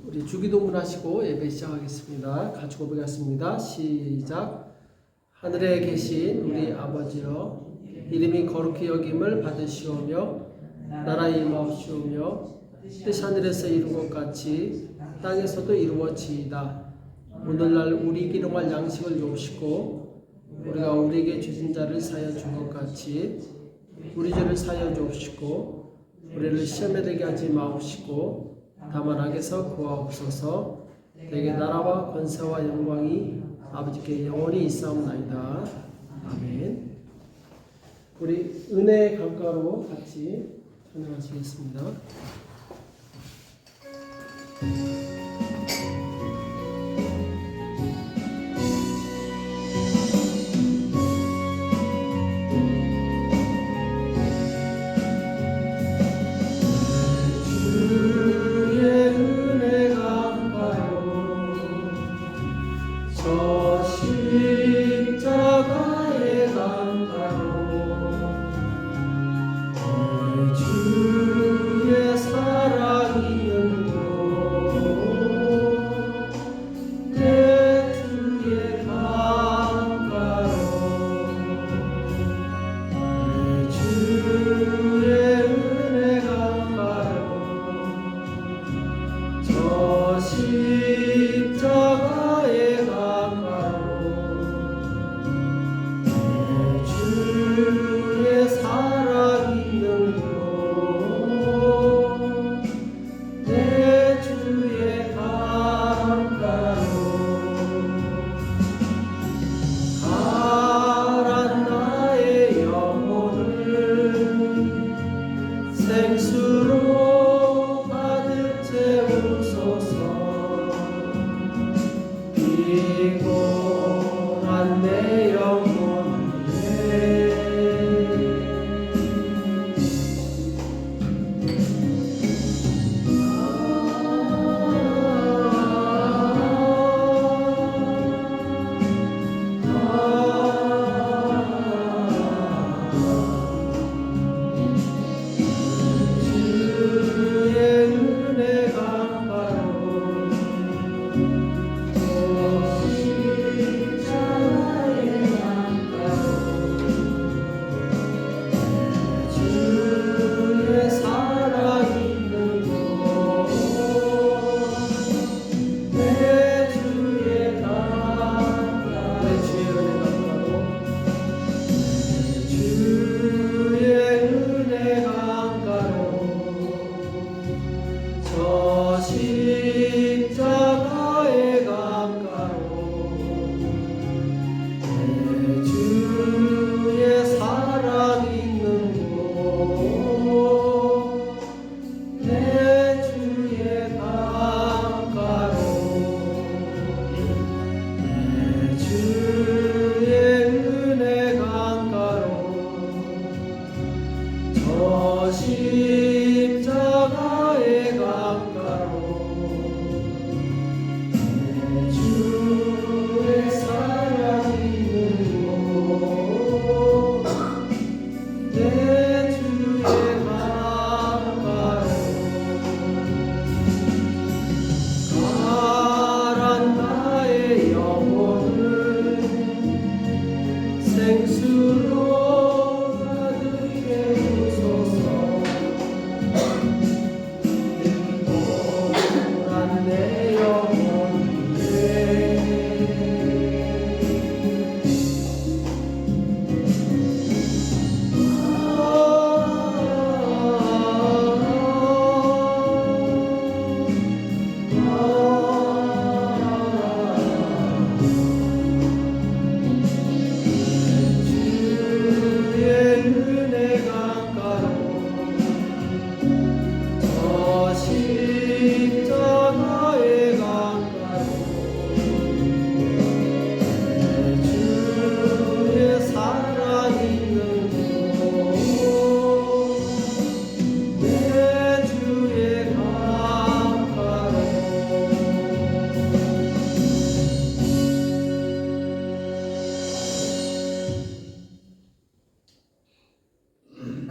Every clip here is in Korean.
우리 주기도문 하시고 예배 시작하겠습니다. 같이 고백하겠습니다. 시작. 하늘에 계신 우리 아버지여, 이름이 거룩히 여김을 받으시오며 나라의 임하옵시오며 뜻이 하늘에서 이룬 것 같이 땅에서도 이루어지이다. 오늘날 우리 기름할 양식을 주옵시고 우리가 우리에게 죄진 자를 사하여 준 것 같이 우리 죄를 사하여 주옵시고 우리를 시험에 들게 하지 마옵시고 다만 악에서 구하옵소서. 내게 나라와 권세와 영광이 아버지께 영원히 있사옵나이다. 아멘. 우리 은혜의 강가로 같이 찬양하시겠습니다.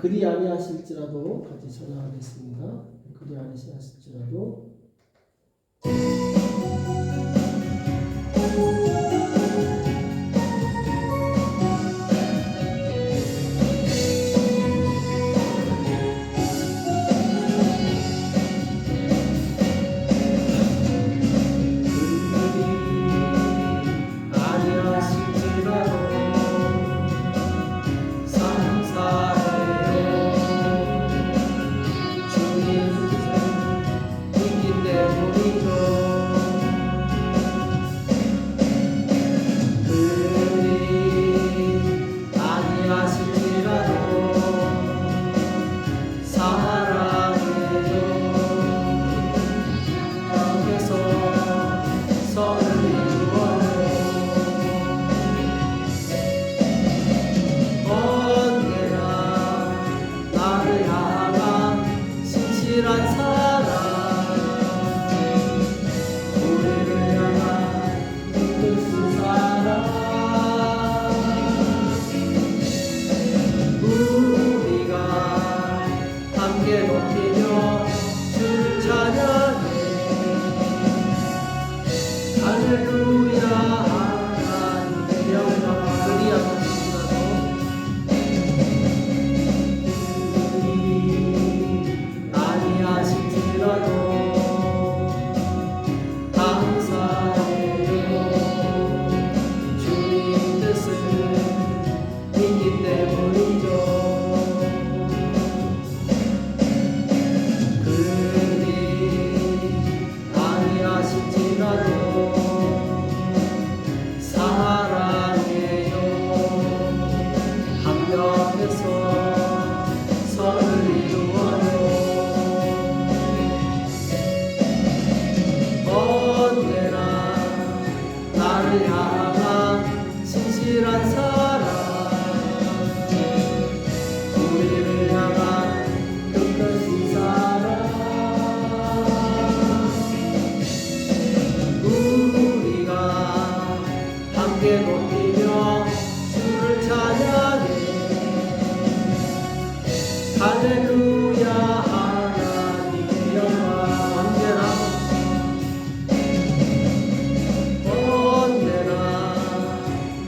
그리 아니하실지라도 같이 전화하겠습니다. 그리 아니하실지라도 나를 향한 신실한 사랑 우리를 향한 끝까지 사랑 우리가 함께 높이며 주를 찬양해 할렐루야 하나님의 영광 언제나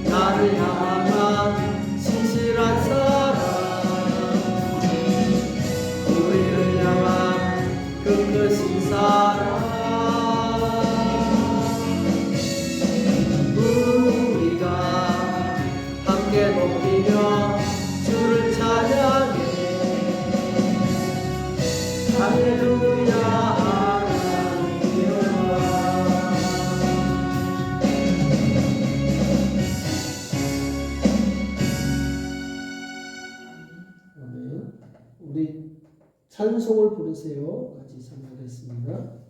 나를 향한 신실한 사랑 우리를 향한 끝끝인 사랑 우리가 함께 높이며 주를 찬양해 할렐루야 하나님의 영광 아멘. 우리 찬송을 부르세요. 같이 찬양하겠습니다.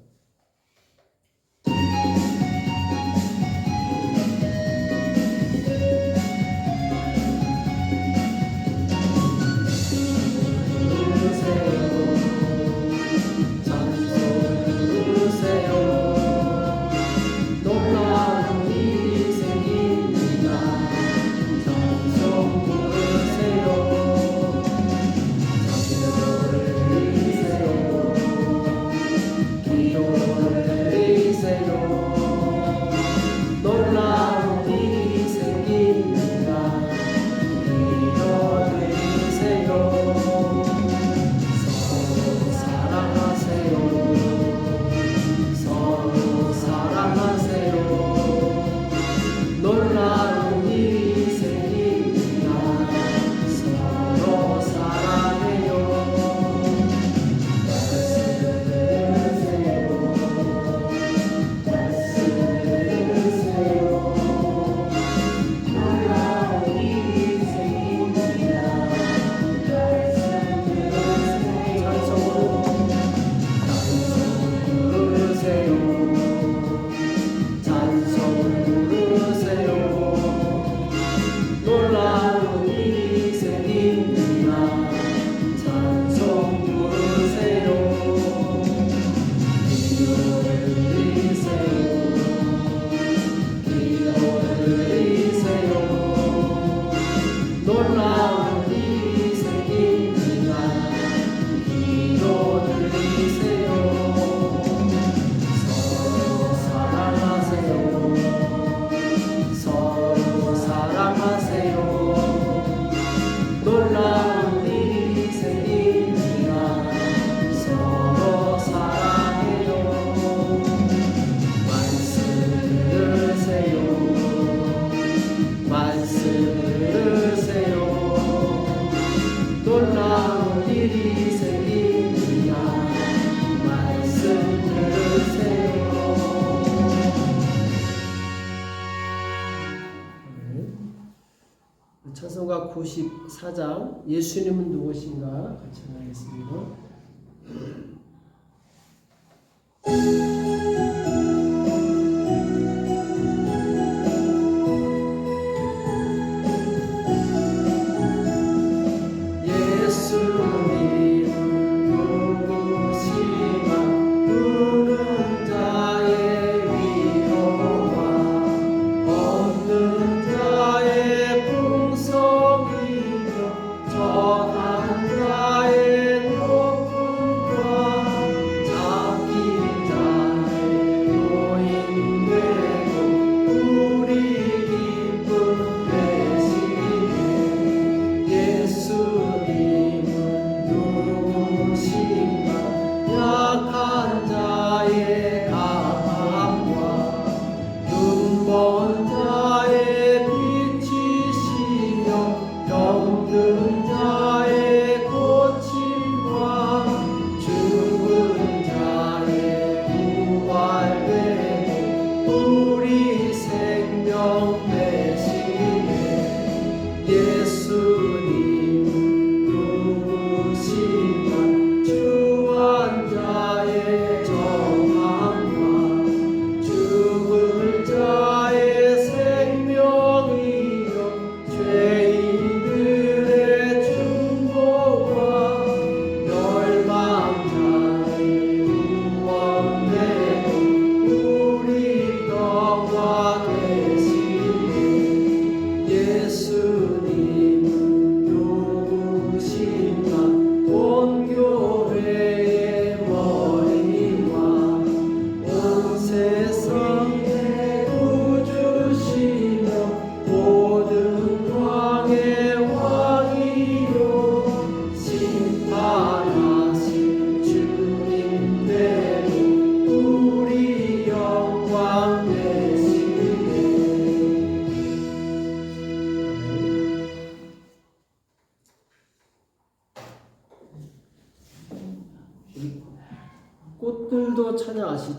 찬송가 94장 예수님은 누구신가 같이 하겠습니다. 전한 자의 높은 과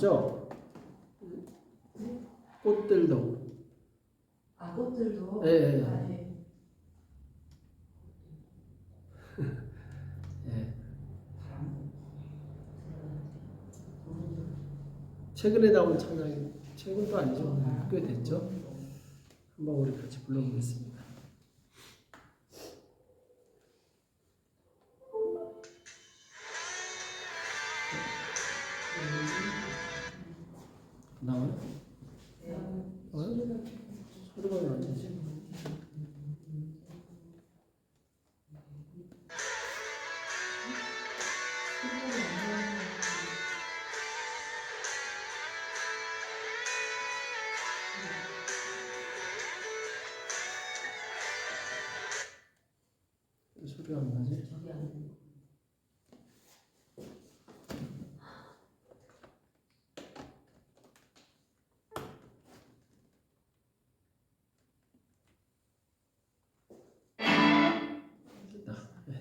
아시죠? 꽃들도. 아, 꽃들도. 예. 아, 네. 예. 최근에 나온 찬양이 최근도 아니죠. 꽤 됐죠. 한번 우리 같이 불러보겠습니다. 나와요? 소리가 왜 안 되지? 소리가 안 나지? 됐다. 네.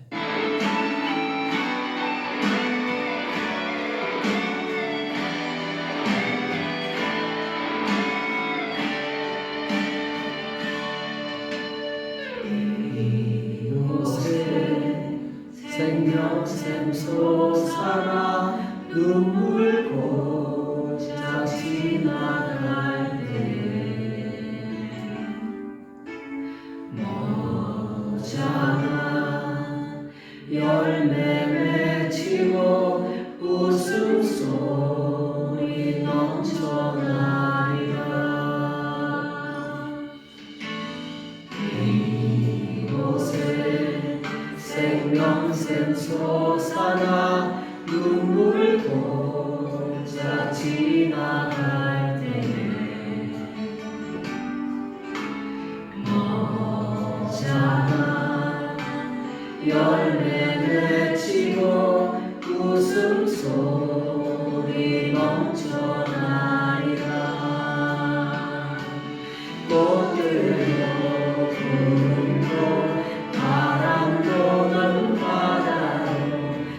이곳에 생명샘 솟아나 눈물 고자 지나갈 때 머자나 열매 맺히고 웃음소리 넘쳐나리라. 이곳에 생명샘 솟아나 눈물 고자 지나갈 때에 머자나 열매 맺히고 웃음소리 넘쳐나리라. 꽃들도 구름도 바람도 넓은 바다로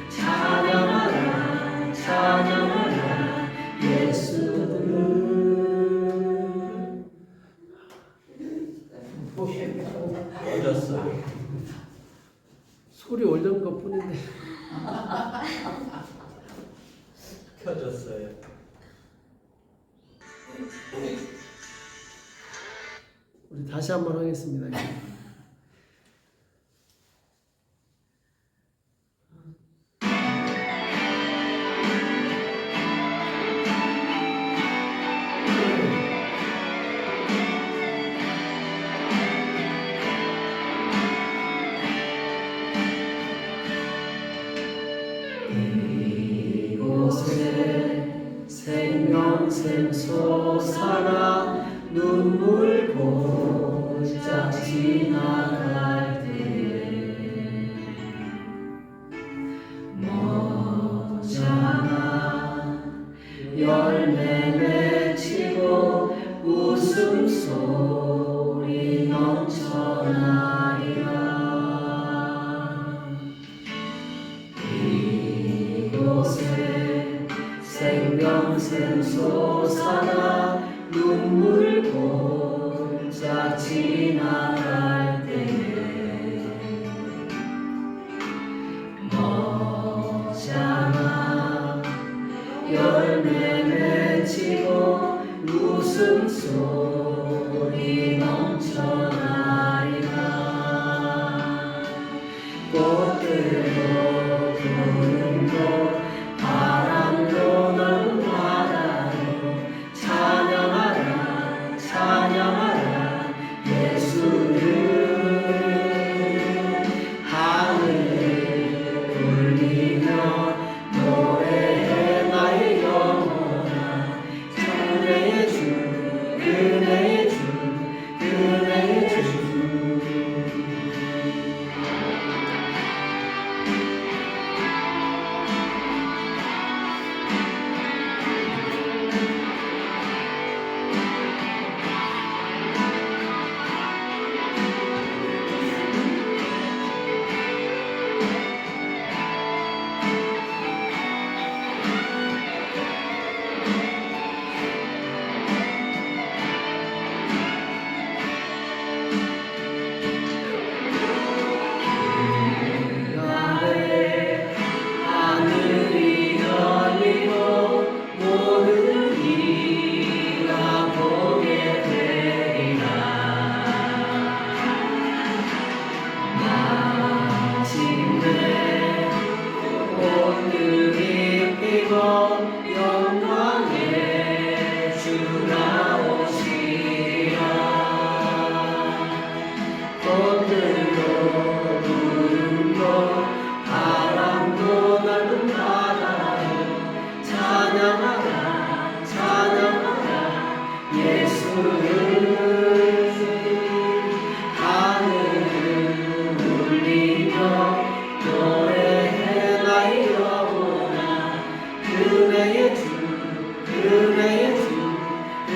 찬양하라 찬양하라 예수를. 꺼졌어. 소리 올린 것 뿐인데. 켜졌어요. 우리 다시 한번 하겠습니다. 이곳에 생명샘 솟아나 눈물 고자 지나갈 때에 머자나 열매 맺히고 웃음소리 넘쳐나리라. 이곳에 생명샘 솟아나 눈물 고자 지나갈 때에 머자나 열매 맺히고 웃음소리 넘쳐나리라. 꽃들도 구름도 바람도 넓은 바다로 찬양하라 찬양하라 예수를.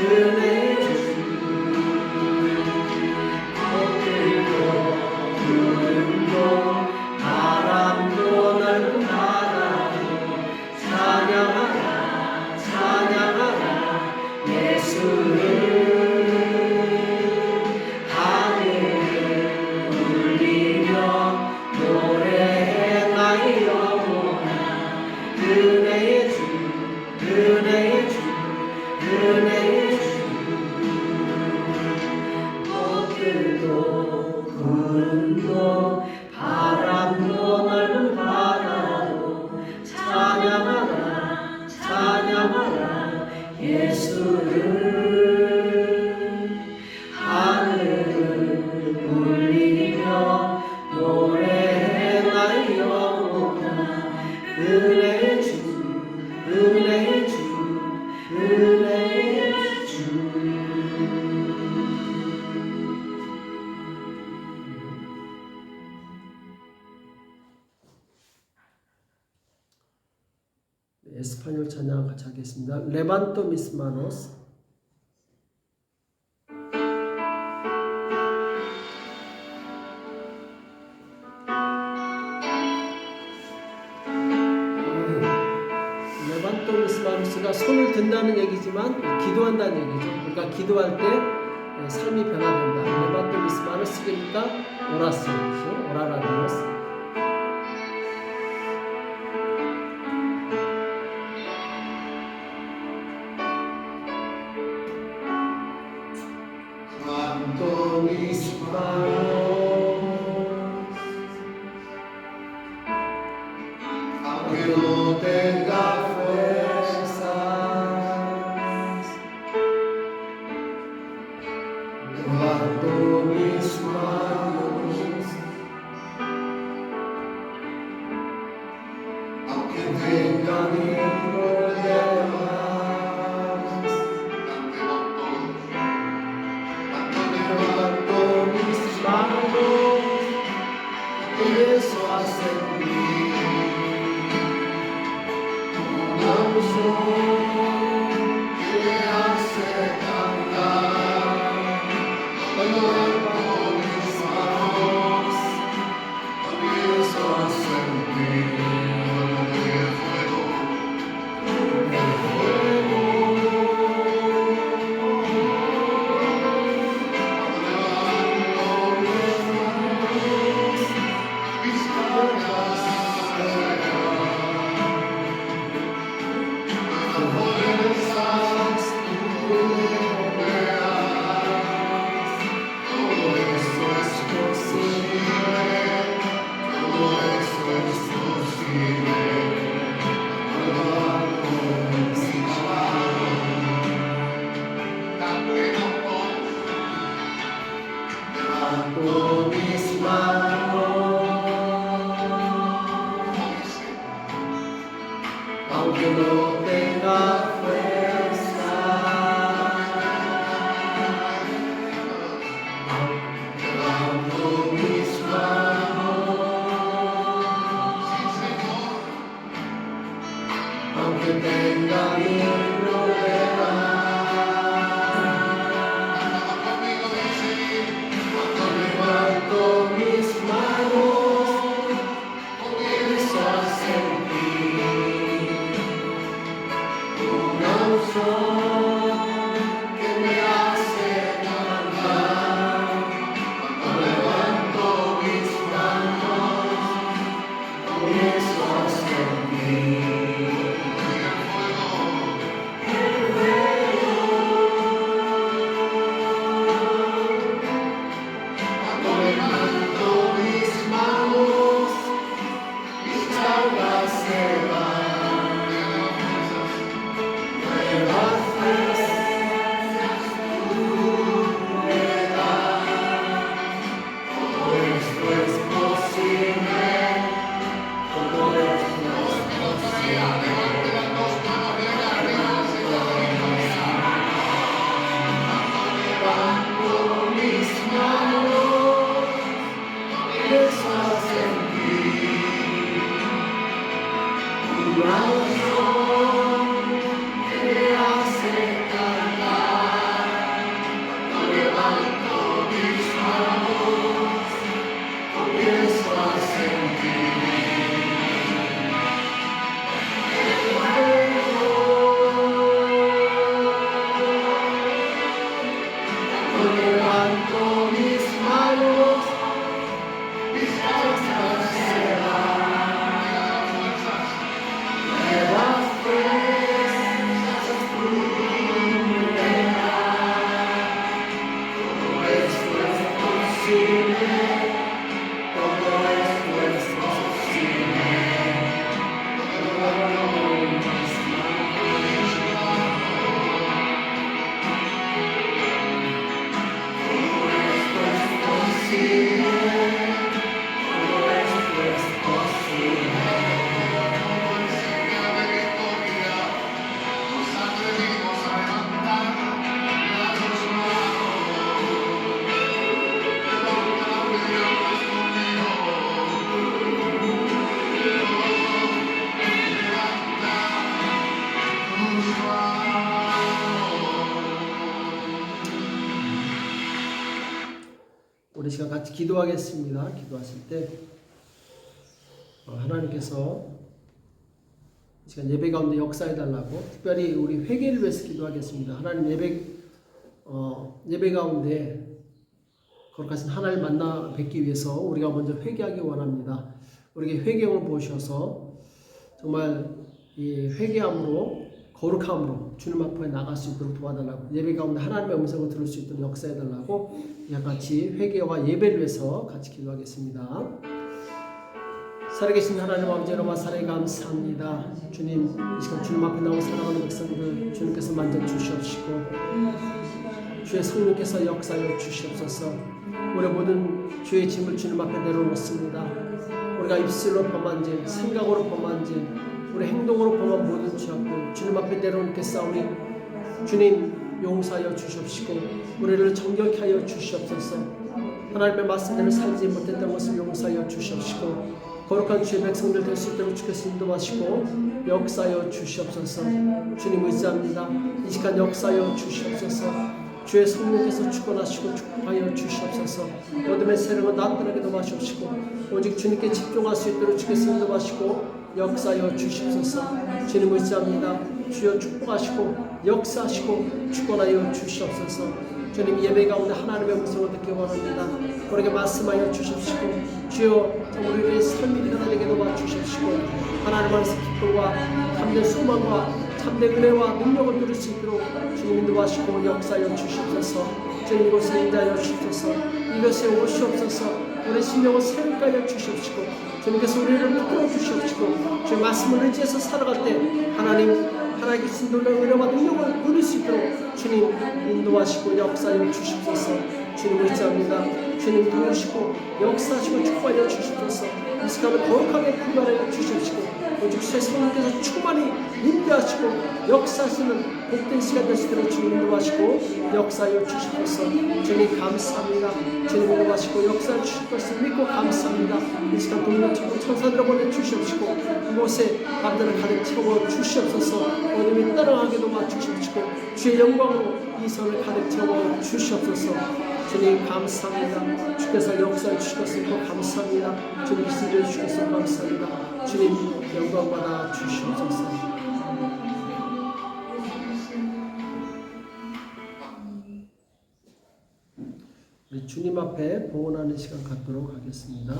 은혜의 주 꽃들도 구름도 바람도 넓은 바다도 찬양하라 찬양하라 예수를 하늘을 울리며 노래해 나의 영혼아 은혜의 주 은혜의 주 은혜의 주 꽃들도 구름도 바람도 넓은 바다도 찬양하라 찬양하라 예수를 하늘을 울리며 노래해 나의 영혼아 은혜의 주 은혜의 주 은혜의 주 에스파뇰 찬양 같이 하겠습니다. 레반토 미스마노스 레반토 미스마노스가 손을 든다는 얘기지만 기도한다는 얘기죠. 그러니까 기도할 때 삶이 변화된다. 레반토 미스마노스 그러니까 오라스 오라라 디오스 Santo mis manos, aunque no tenga fuerzas, levanto mis manos, aunque tenga mil problemas, levanto mis manos. levanto mis manos, 우리 시간 같이 기도하겠습니다. 기도하실 때 하나님께서 이 시간 예배 가운데 역사해달라고 특별히 우리 회개를 위해서 기도하겠습니다. 하나님 예배 가운데 거룩하신 하나님 만나 뵙기 위해서 우리가 먼저 회개하기 원합니다. 우리에게 회개를 보셔서 정말 이 회개함으로 거룩함으로 주님 앞에 나갈 수 있도록 도와달라고, 예배 가운데 하나님의 음성을 들을 수 있도록 역사해달라고 같이 회개와 예배를 위해서 같이 기도하겠습니다. 살아계신 하나님 아버지, 여러분 사랑에 감사합니다. 주님, 이 시간 주님 앞에 나온 사랑하는 백성들 주님께서 만져 주시옵시고 주의 성령께서 역사하여 주시옵소서. 우리 모든 주의 짐을 주님 앞에 내려놓습니다. 우리가 입술로 범한 죄, 생각으로 범한 죄, 우리 행동으로 범한 모든 죄악들 주님 앞에 내려놓겠사오니 주님 용서하여 주시옵시고 우리를 정결케 하여 주시옵소서. 하나님의 말씀대로 살지 못했던 것을 용서하여 주시옵시고 거룩한 주의 백성들 될 수 있도록 주께서 인도하시고 역사하여 주시옵소서. 주님 의지합니다. 이 시간 역사하여 주시옵소서. 주의 성령께서 축원하시고 축복하여 주시옵소서. 어둠의 세력을 나타나게 도와주시고 오직 주님께 집중할 수 있도록 주께서 인도하시고 역사하여 주시옵소서. 주님 의지합니다. 주여 축복하시고 역사하시고 축원하여 주시옵소서. 주님 예배 가운데 하나님의 음성을 듣기 원합니다. 우리에게 말씀하여 주십시오. 주여 우리의 삶이 일어나게 도와주십시오. 하나님 안에서 기쁨과 참된 소망과 참된 은혜와 능력을 누릴 수 있도록 주님 인도하시고 역사하여 주시옵소서. 주님 이곳에 인자하여 주시옵소서. 이것에 오시옵소서. 우리 심령을 새롭게 하여 주시옵시고 주님께서 우리를 붙들어 주시옵시고 주의 말씀을 의지해서 살아갈 때 하나님께 주신 놀라운 은혜와 능력을 누릴 수 있도록 주님 인도하시고 역사하여 주시옵소서. 주님 의지합니다. 주님 도우시고 역사하시고 축복하여 주시옵소서. 이 시간을 거룩하게 구별하여 주시옵시고 오직 주의 성령께서 충만히 인도하시고 역사하시는 복된 시간 될 수 있도록 주님 인도하시고 역사하여 주시옵소서. 주님 감사합니다. 주님 인도하시고 역사해 주실 것을 믿고 감사합니다. 이 시간 동력처럼 천사들을 보내주시옵시고 이곳에 밤들을 가득 채워 주시옵소서. 어둠이 따라가게 도와주시옵시고 주의 영광으로 이 선을 가득 채워 주시옵소서. 주님 감사합니다. 주께서 역사해 주실 것을 믿고 감사합니다. 주님 기술해 주실 것을 감사합니다. 주님 영광 받아 주시옵소서. 우리 주님 앞에 봉헌하는 시간 갖도록 하겠습니다.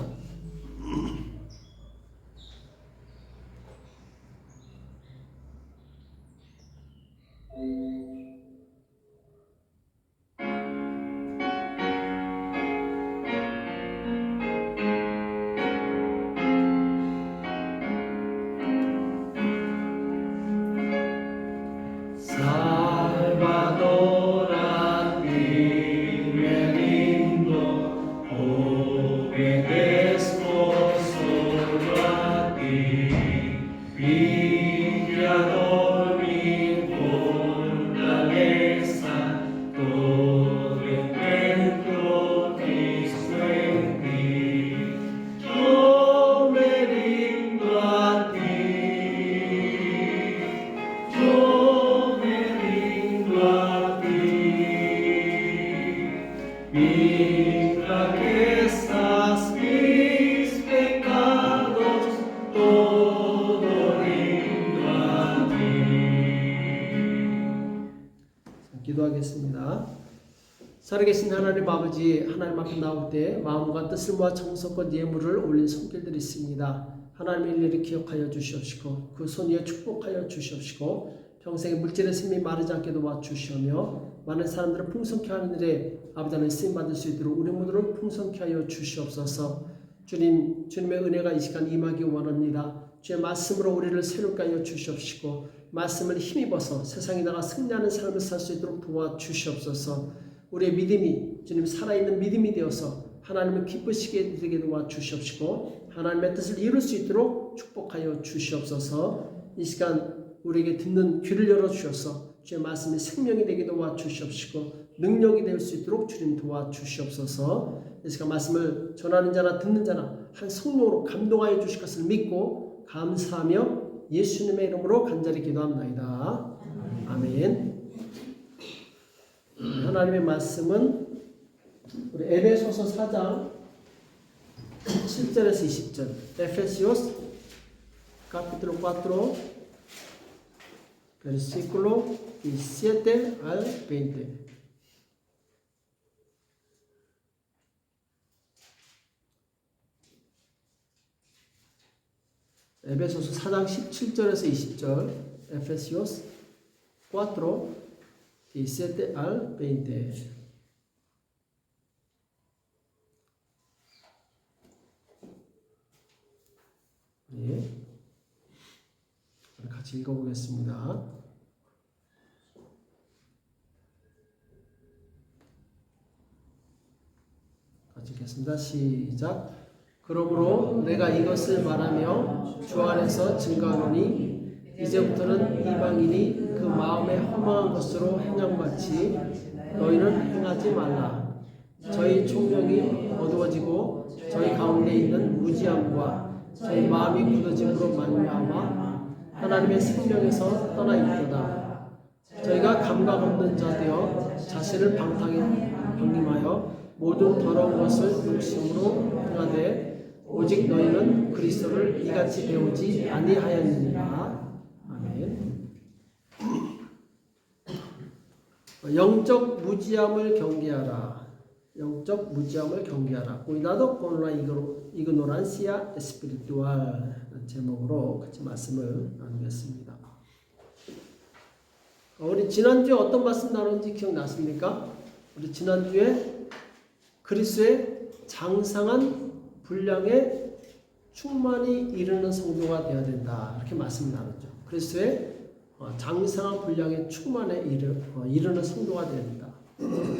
기도하겠습니다. 살아계신 하나님 아버지, 하나님 앞에 나올 때 마음과 뜻을 모아 정성껏 예물을 올린 손길들이 있습니다. 하나님의 일일이 기억하여 주시옵시고 그 손 위에 축복하여 주시옵시고 평생의 물질의 샘이 마르지 않게 도와주시오며 많은 사람들을 풍성케 하는 일에 아버지 하나님 쓰임받을 수 있도록 우리 모두를 풍성케 하여 주시옵소서. 주님의 은혜가 이 시간 임하기 원합니다. 주의 말씀으로 우리를 새롭게 하여 주시옵시고 말씀을 힘입어서 세상에 나가 승리하는 삶을 살 수 있도록 도와주시옵소서. 우리의 믿음이 주님 살아있는 믿음이 되어서 하나님을 기쁘시게 되게 도와주시옵시고 하나님의 뜻을 이룰 수 있도록 축복하여 주시옵소서. 이 시간 우리에게 듣는 귀를 열어주셔서 주의 말씀이 생명이 되게 도와주시옵시고 능력이 될 수 있도록 주님 도와주시옵소서. 이 시간 말씀을 전하는 자나 듣는 자나 한 성령으로 감동하여 주실 것을 믿고 감사하며 예수님의 이름으로 간절히 기도합나이다. 아멘. 하나님의 말씀은 우리 에베소서 4장 7절에서 20절 Efesios capítulo 4 versículo 17 al 20 에베소서 4장 17절에서 20절 Efesios 4 17 al 20 예. 같이 읽어보겠습니다. 같이 읽겠습니다. 시작. 그러므로 내가 이것을 말하며 주 안에서 증거하노니 이제부터는 이방인이 그 마음에 허망한 것으로 행함같이 너희는 행하지 말라. 저희 총명이 어두워지고 저희 가운데 있는 무지함과 저희 마음이 굳어짐으로 말미암아 하나님의 생명에서 떠나 있도다. 저희가 감각 없는 자 되어 자신을 방임하여 모든 더러운 것을 욕심으로 행하되 오직 너희는 그리스도를 이같이 배우지 아니하였느니라. 영적 무지함을 경계하라. 영적 무지함을 경계하라. Cuidado con la ignorancia espiritual 제목으로 같이 말씀을 나누겠습니다. 우리 지난주에 어떤 말씀 나눴는지 기억나십니까? 우리 지난주에 그리스도의 장성한 분량에 충만히 이르는 성도가 되어야 된다. 이렇게 말씀 나눴죠. 그리스도의 장성한 분량에 충만에 이르는 성도가 되어야 된다.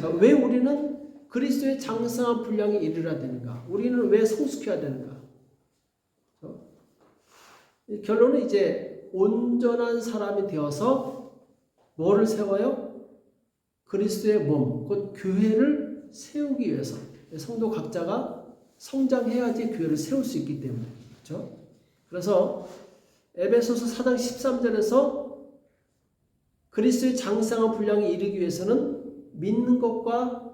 자, 왜 우리는 그리스도의 장성한 분량에 이르러야 되는가? 우리는 왜 성숙해야 되는가? 결론은 이제 온전한 사람이 되어서 뭐를 세워요? 그리스도의 몸, 곧 교회를 세우기 위해서 성도 각자가 성장해야지 교회를 세울 수 있기 때문에 그렇죠? 그래서 에베소서 4장 13절에서 그리스도의 장성한 분량에 이르기 위해서는 믿는 것과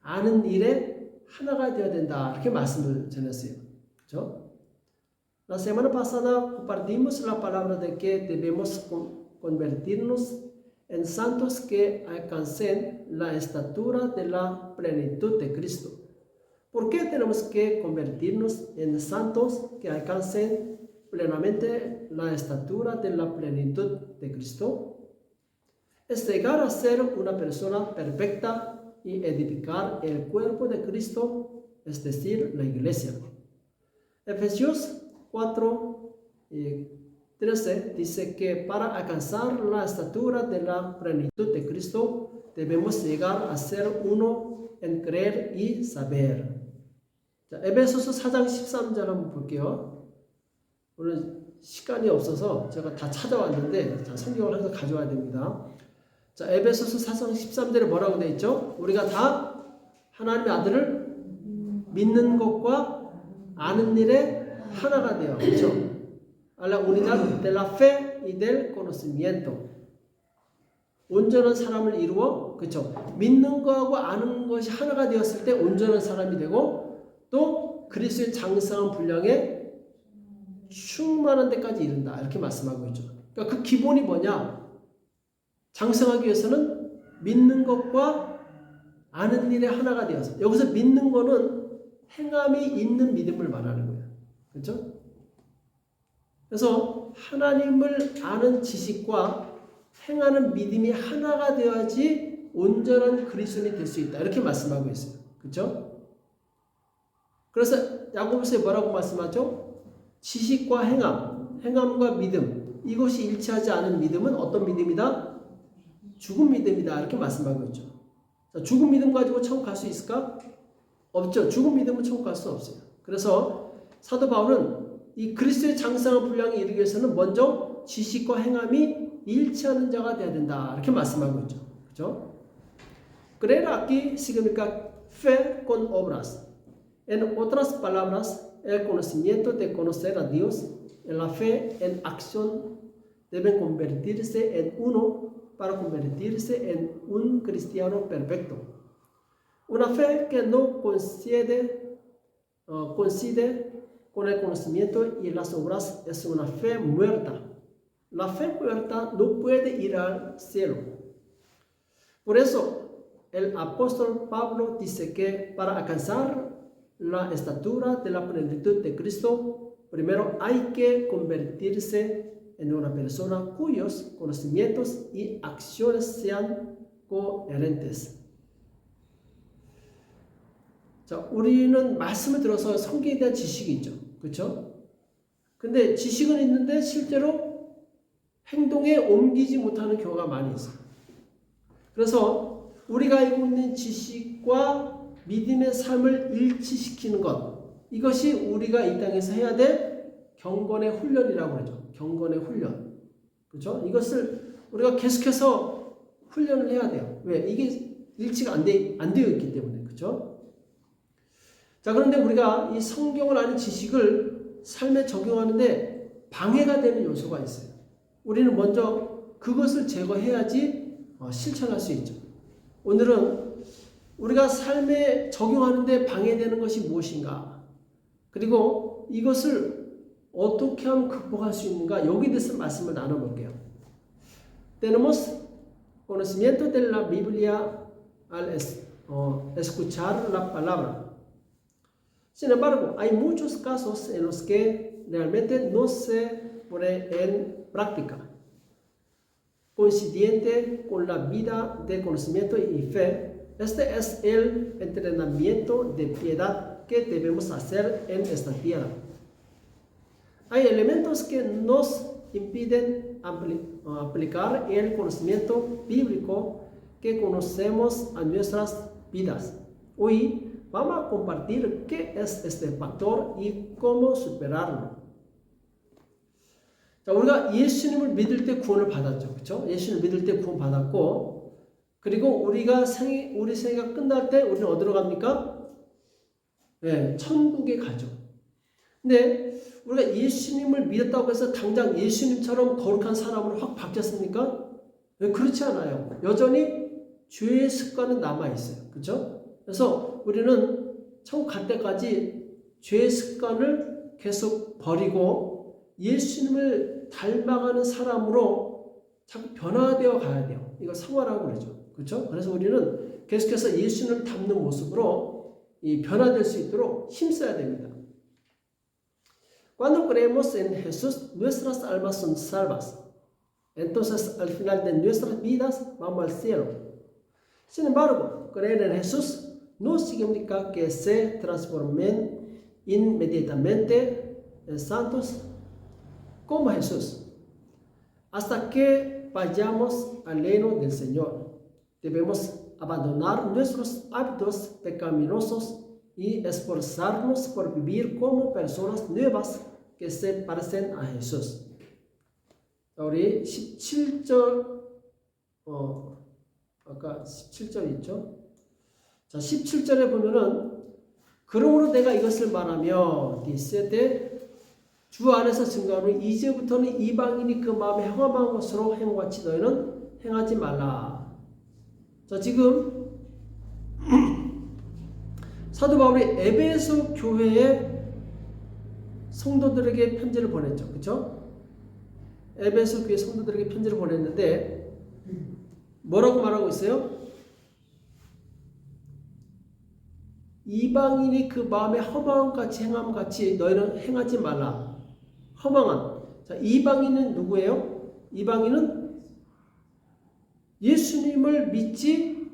아는 일에 하나가 되어야 된다. 이렇게 말씀을 전했어요. 그렇죠? La semana pasada compartimos la palabra de que debemos convertirnos en santos que alcancen la estatura de la plenitud de Cristo. ¿Por qué tenemos que convertirnos en santos que alcancen plenamente la estatura de la plenitud de Cristo? Es llegar a ser una persona perfecta y edificar el cuerpo de Cristo, es decir, la iglesia. Efesios 4:13 dice que para alcanzar la estatura de la plenitud de Cristo debemos llegar a ser uno en creer y saber. 자, 에베소서 4장 13절 한번 볼게요. 오늘 시간이 없어서 제가 다 찾아왔는데 성경을 항상 가져와야 됩니다. 자, 에베소서 4장 13절에 뭐라고 되어 있죠? 우리가 다 하나님의 아들을 믿는 것과 아는 일에 하나가 되어, 그렇죠? A la unidad de la fe y del conocimiento. 온전한 사람을 이루어, 그렇죠? 믿는 거하고 아는 것이 하나가 되었을 때 온전한 사람이 되고 또 그리스도의 장성한 분량에 충만한 데까지 이른다. 이렇게 말씀하고 있죠. 그러니까 그 기본이 뭐냐? 장성하기 위해서는 믿는 것과 아는 일에 하나가 되어서. 여기서 믿는 거는 행함이 있는 믿음을 말하는 거예요. 그렇죠? 그래서 하나님을 아는 지식과 행하는 믿음이 하나가 되어야지 온전한 그리스도인이 될 수 있다. 이렇게 말씀하고 있어요. 그렇죠? 그래서 야고보서에 뭐라고 말씀하죠? 지식과 행함, 행함과 믿음, 이것이 일치하지 않은 믿음은 어떤 믿음이다? 죽은 믿음이다. 이렇게 말씀하고 있죠. 자, 죽은 믿음 가지고 천국 갈 수 있을까? 없죠. 죽은 믿음은 천국 갈 수 없어요. 그래서 사도 바울은 이 그리스도의 장성한 분량에 이르기 위해서는 먼저 지식과 행함이 일치하는 자가 되어야 된다. 이렇게 말씀하고 있죠. 그렇죠? Creer aquí significa fe con obras. En otras palabras, el conocimiento de conocer a Dios y la fe en acción deben convertirse en uno para convertirse en un cristiano perfecto. Una fe que no coincide con el conocimiento y las obras es una fe muerta. La fe muerta no puede ir al cielo. Por eso, el apóstol Pablo dice que para alcanzar la estatura de la plenitud de Cristo, primero hay que convertirse en una persona cuyos conocimientos y acciones sean coherentes. 자, 우리는 말씀을 들어서 성경에 대한 지식이 있죠. 그렇죠? 근데 지식은 있는데 실제로 행동에 옮기지 못하는 경우가 많이 있어요. 그래서 우리가 알고 있는 지식과 믿음의 삶을 일치시키는 것, 이것이 우리가 이 땅에서 해야 될 경건의 훈련이라고 그러죠. 경건의 훈련. 그렇죠? 이것을 우리가 계속해서 훈련을 해야 돼요. 왜? 이게 일치가 안 되어 있기 때문에. 그렇죠? 자, 그런데 우리가 이 성경을 아는 지식을 삶에 적용하는데 방해가 되는 요소가 있어요. 우리는 먼저 그것을 제거해야지 실천할 수 있죠. 오늘은 우리가 삶에 적용하는데 방해되는 것이 무엇인가, 그리고 이것을 어떻게 하면 극복할 수 있는가, 여기에 대해서 말씀을 나눠볼게요. Tenemos conocimiento de la Biblia al escuchar la palabra. Sin embargo, hay muchos casos en los que realmente no se pone en práctica. Coincidente con la vida de conocimiento y fe, este es el entrenamiento de piedad que debemos hacer en esta tierra. Hay elementos que nos impiden aplicar el conocimiento bíblico que conocemos a nuestras vidas. Hoy vamos a compartir qué es este factor y cómo superarlo. 자, 우리가 예수님을 믿을 때 구원을 받았죠. 그렇죠? 예수님을 믿을 때 구원 받았고, 그리고 우리 생애가 끝날 때 우리는 어디로 갑니까? 네, 천국에 가죠. 근데 우리가 예수님을 믿었다고 해서 당장 예수님처럼 거룩한 사람으로 확 바뀌었습니까? 네, 그렇지 않아요. 여전히 죄의 습관은 남아있어요. 그렇죠? 그래서 우리는 천국 갈 때까지 죄의 습관을 계속 버리고 예수님을 닮아가는 사람으로 자꾸 변화되어 가야 돼요. 이거 성화라고 그러죠. 그렇죠? 그래서 우리는 계속해서 예수님을 닮는 모습으로 변화될 수 있도록 힘써야 됩니다. Cuando creemos en Jesús, nuestras almas son salvas. Entonces, al final de nuestras vidas, vamos al cielo. Sin embargo, creer en Jesús no significa que se transformen inmediatamente en santos como Jesús. Hasta que vayamos al reino del Señor, debemos abandonar nuestros hábitos pecaminosos y esforzarnos por vivir como personas nuevas que se parecen a Jesús. 우리 17절, 아까 17절 있죠? 자, 17절에 보면은, 그러므로 내가 이것을 말하며, 디세 때 주 안에서 증거하는 이제부터는 이방인이 그 마음에 행함한 것으로 행함같이 너희는 행하지 말라. 자, 지금 사도 바울이 에베소 교회의 성도들에게 편지를 보냈죠. 그렇죠? 에베소 교회 성도들에게 편지를 보냈는데 뭐라고 말하고 있어요? 이방인이 그 마음에 허망한 같이 행함 같이 너희는 행하지 말라. 허망한. 자, 이방인은 누구예요? 이방인은 예수님을 믿지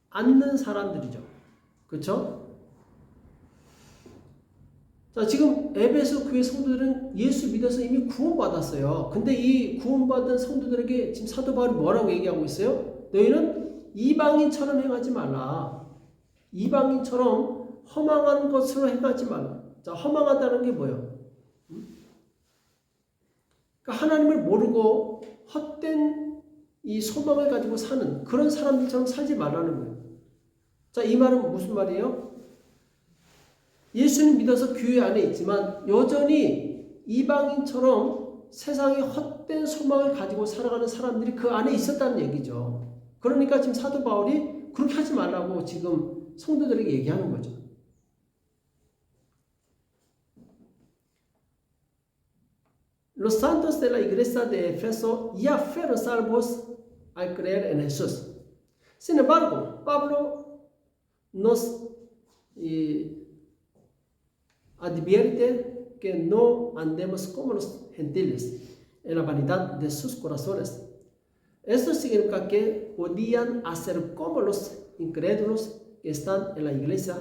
않는 사람들이죠. 그렇죠? 자, 지금 에베소 교회 성도들은 예수 믿어서 이미 구원받았어요. 근데 이 구원받은 성도들에게 지금 사도 바울이 뭐라고 얘기하고 있어요? 너희는 이방인처럼 행하지 말라. 이방인처럼 허망한 것으로 행하지 말라. 자, 허망하다는 게 뭐예요? 그러니까 하나님을 모르고 헛된 이 소망을 가지고 사는 그런 사람들처럼 살지 말라는 거예요. 자, 이 말은 무슨 말이에요? 예수님 믿어서 교회 안에 있지만 여전히 이방인처럼 세상의 헛된 소망을 가지고 살아가는 사람들이 그 안에 있었다는 얘기죠. 그러니까 지금 사도 바울이 그렇게 하지 말라고 지금 성도들에게 얘기하는 거죠. Los santos de la iglesia de Efeso ya fueron salvos al creer en Jesús. Sin embargo, Pablo nos advierte que no andemos como los gentiles en la vanidad de sus corazones. Esto significa que podían hacer como los incrédulos que están en la iglesia,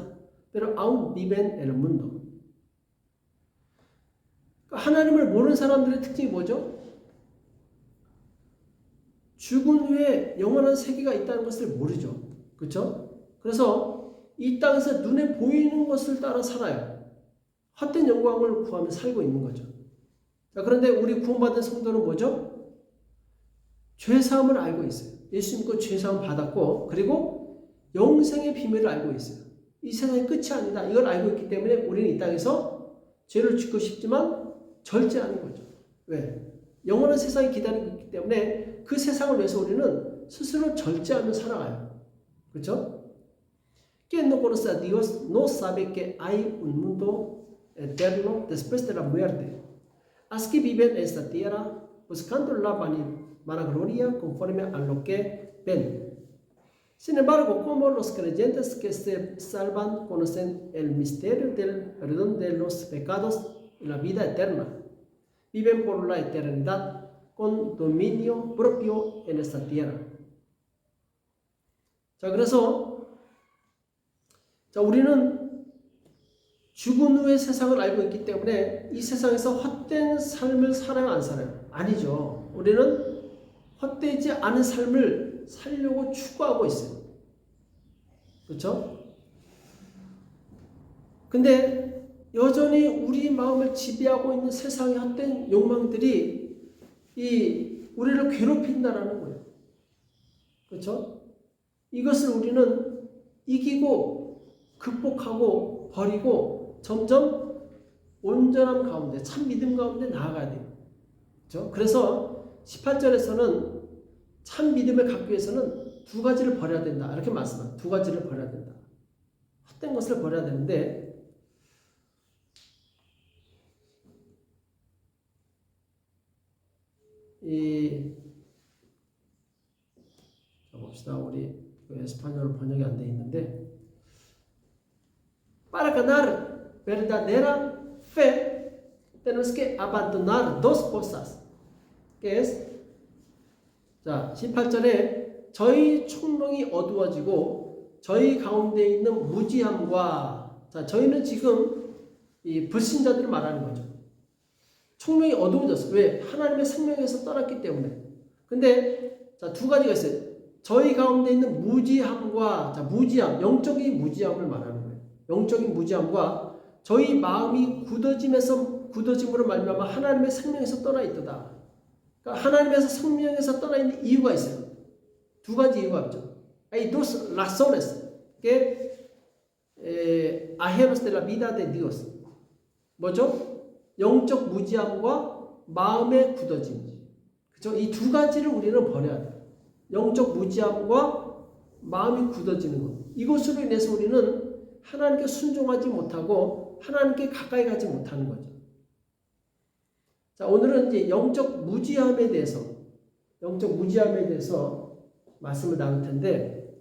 pero aún viven en el mundo. 하나님을 모르는 사람들의 특징이 뭐죠? 죽은 후에 영원한 세계가 있다는 것을 모르죠. 그렇죠? 그래서 이 땅에서 눈에 보이는 것을 따라 살아요. 헛된 영광을 구하며 살고 있는 거죠. 자, 그런데 우리 구원받은 성도는 뭐죠? 죄사함을 알고 있어요. 예수 믿고 죄사함 받았고, 그리고 영생의 비밀을 알고 있어요. 이 세상이 끝이 아니다. 이걸 알고 있기 때문에 우리는 이 땅에서 죄를 짓고 싶지만 절제하는 거죠. 왜? 영원한 세상이 기다리고 있기 때문에 그 세상을 위해서 우리는 스스로 절제하며 살아가요. 그렇죠? Que no conoce a Dios no sabe que hay un mundo eterno después de la muerte. Así que viven en esta tierra buscando la vanagloria conforme a lo que ven. Sin embargo, como los creyentes que se salvan conocen el misterio del perdón de los pecados y la vida eterna, viven por la eternidad con dominio propio en esta tierra. 자, 그래서 우리는 죽은 후의 세상을 알고 있기 때문에 이 세상에서 헛된 삶을 살아요, 안 살아요? 아니죠. 우리는 헛되지 않은 삶을 살려고 추구하고 있어요. 그렇죠? 근데 여전히 우리 마음을 지배하고 있는 세상의 헛된 욕망들이 우리를 괴롭힌다라는 거예요. 그렇죠? 이것을 우리는 이기고 극복하고 버리고 점점 온전함 가운데, 참 믿음 가운데 나아가야 돼요. 그렇죠? 그래서 18절에서는 참 믿음을 갖기 위해서는 두 가지를 버려야 된다. 이렇게 말씀합니다. 두 가지를 버려야 된다. 헛된 것을 버려야 되는데, 봅시다. 우리 에스파뇰 번역이 안 돼 있는데, para ganar verdadera fe tenemos que abandonar dos cosas. que es 자, 18절에 저희 총명이 어두워지고 저희 가운데 있는 무지함과, 자, 저희는 지금 이 불신자들을 말하는 거죠. 총명이 어두워졌어요. 왜? 하나님의 생명에서 떠났기 때문에. 근데 자, 두 가지가 있어요. 저희 가운데 있는 무지함과, 자, 무지함, 영적인 무지함을 말하는 거예요. 영적인 무지함과 저희 마음이 굳어짐으로 말미암아 하나님의 생명에서 떠나 있도다. 그러니까 하나님에서 생명에서 떠나 있는 이유가 있어요. 두 가지 이유가 있죠. Hay dos razones que ajenos de la vida de Dios. 뭐죠? 영적 무지함과 마음의 굳어짐. 그죠? 이 두 가지를 우리는 버려야 돼요. 영적 무지함과 마음이 굳어지는 것. 이것으로 인해서 우리는 하나님께 순종하지 못하고 하나님께 가까이 가지 못하는 거죠. 자, 오늘은 이제 영적 무지함에 대해서 말씀을 나눌 텐데,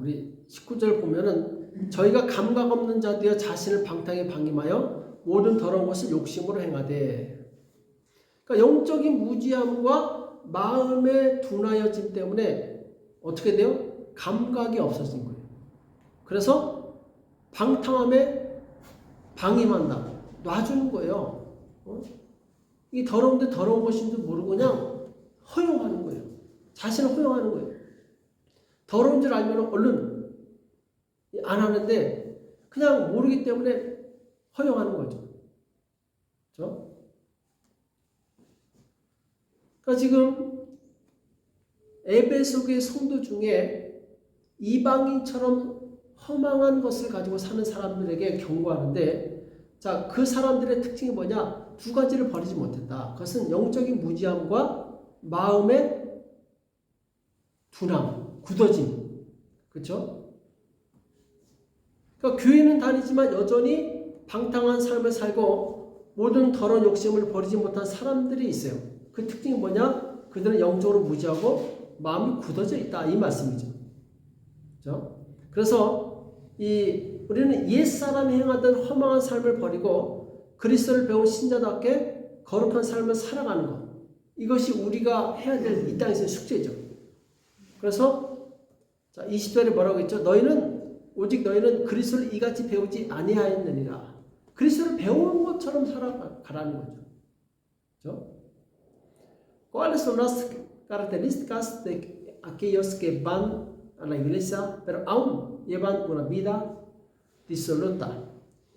우리 19절 보면은 저희가 감각 없는 자되어 자신을 방탕에 방임하여 모든 더러운 것을 욕심으로 행하되. 그러니까 영적인 무지함과 마음의 둔하여짐 때문에 어떻게 돼요? 감각이 없어진 거예요. 그래서 방탕함에 방임한다. 놔주는 거예요. 이 더러운데 더러운 것인 줄 모르고 그냥 허용하는 거예요. 자신을 허용하는 거예요. 더러운 줄 알면 얼른 안 하는데 그냥 모르기 때문에 허용하는 거죠. 그렇죠? 그러니까 지금 에베소교의 성도 중에 이방인처럼 허망한 것을 가지고 사는 사람들에게 경고하는데, 자, 그 사람들의 특징이 뭐냐? 두 가지를 버리지 못했다. 그것은 영적인 무지함과 마음의 둔함, 굳어짐. 그렇죠? 그러니까 교회는 다니지만 여전히 방탕한 삶을 살고 모든 더러운 욕심을 버리지 못한 사람들이 있어요. 그 특징이 뭐냐? 그들은 영적으로 무지하고 마음이 굳어져 있다. 이 말씀이죠. 그렇죠? 그래서 우리는 옛사람이 행하던 허망한 삶을 버리고 그리스도를 배운 신자답게 거룩한 삶을 살아가는 것. 이것이 우리가 해야 될 이 땅에서의 숙제죠. 그래서 자, 20절에 뭐라고 했죠? 오직 너희는 그리스도를 이같이 배우지 아니하였느니라. 그리스도를 배우는 것처럼 살아가라는 거죠. 그렇죠? ¿Cuáles son las características de aquellos que van a la iglesia pero aún llevan una vida disoluta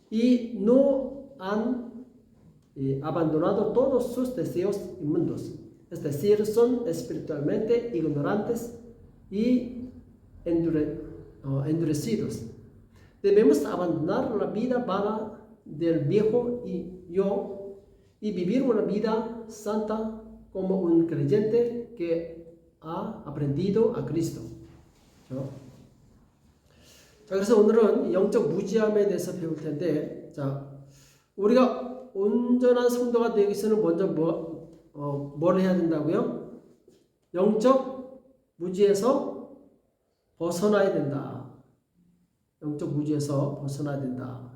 y no han abandonado todos sus deseos inmundos? Es decir, son espiritualmente ignorantes y endurecidos. Debemos abandonar la vida vana del viejo yo y vivir una vida santa como un creyente que ha aprendido a Cristo. 그렇죠? 자, 그래서 오늘은 영적 무지함에 대해서 배울 텐데, 자, 우리가 온전한 성도가 되기 위해서는 먼저 뭘 해야 된다고요? 영적 무지에서 벗어나야 된다. 영적 무지에서 벗어나야 된다.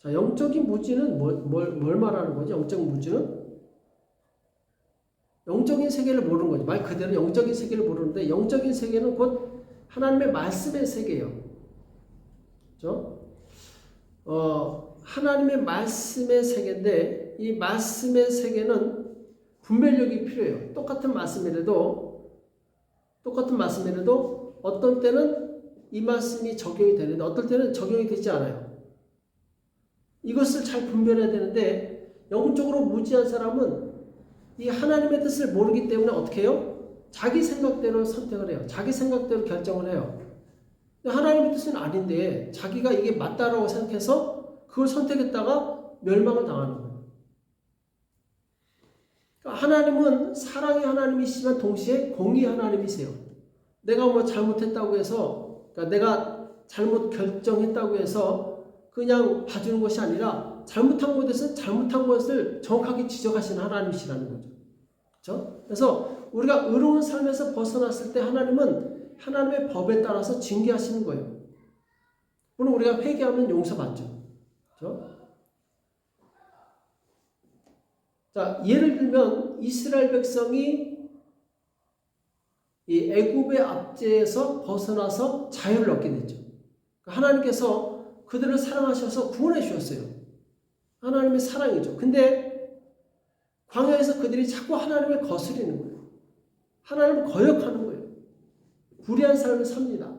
자, 영적인 무지는 뭘 말하는 거죠? 영적 무지는? 영적인 세계를 모르는 거죠. 말 그대로 영적인 세계를 모르는데, 영적인 세계는 곧 하나님의 말씀의 세계예요. 그렇죠? 하나님의 말씀의 세계인데, 이 말씀의 세계는 분별력이 필요해요. 똑같은 말씀이라도 어떤 때는 이 말씀이 적용이 되는데 어떨 때는 적용이 되지 않아요. 이것을 잘 분별해야 되는데, 영적으로 무지한 사람은 이 하나님의 뜻을 모르기 때문에 어떻게 해요? 자기 생각대로 선택을 해요. 자기 생각대로 결정을 해요. 근데 하나님의 뜻은 아닌데 자기가 이게 맞다라고 생각해서 그걸 선택했다가 멸망을 당하는 거예요. 그러니까 하나님은 사랑의 하나님이시지만 동시에 공의의 하나님이세요. 내가 뭐 잘못했다고 해서, 그러니까 내가 잘못 결정했다고 해서 그냥 봐주는 것이 아니라 잘못한 것에서 잘못한 것을 정확하게 지적하시는 하나님이시라는 거죠. 그렇죠? 그래서 우리가 의로운 삶에서 벗어났을 때 하나님은 하나님의 법에 따라서 징계하시는 거예요. 물론 우리가 회개하면 용서받죠. 그렇죠? 자, 예를 들면 이스라엘 백성이 이 애굽의 압제에서 벗어나서 자유를 얻게 됐죠. 하나님께서 그들을 사랑하셔서 구원해 주셨어요. 하나님의 사랑이죠. 근데 광야에서 그들이 자꾸 하나님을 거스리는 거예요. 하나님을 거역하는 거예요. 불의한 삶을 삽니다.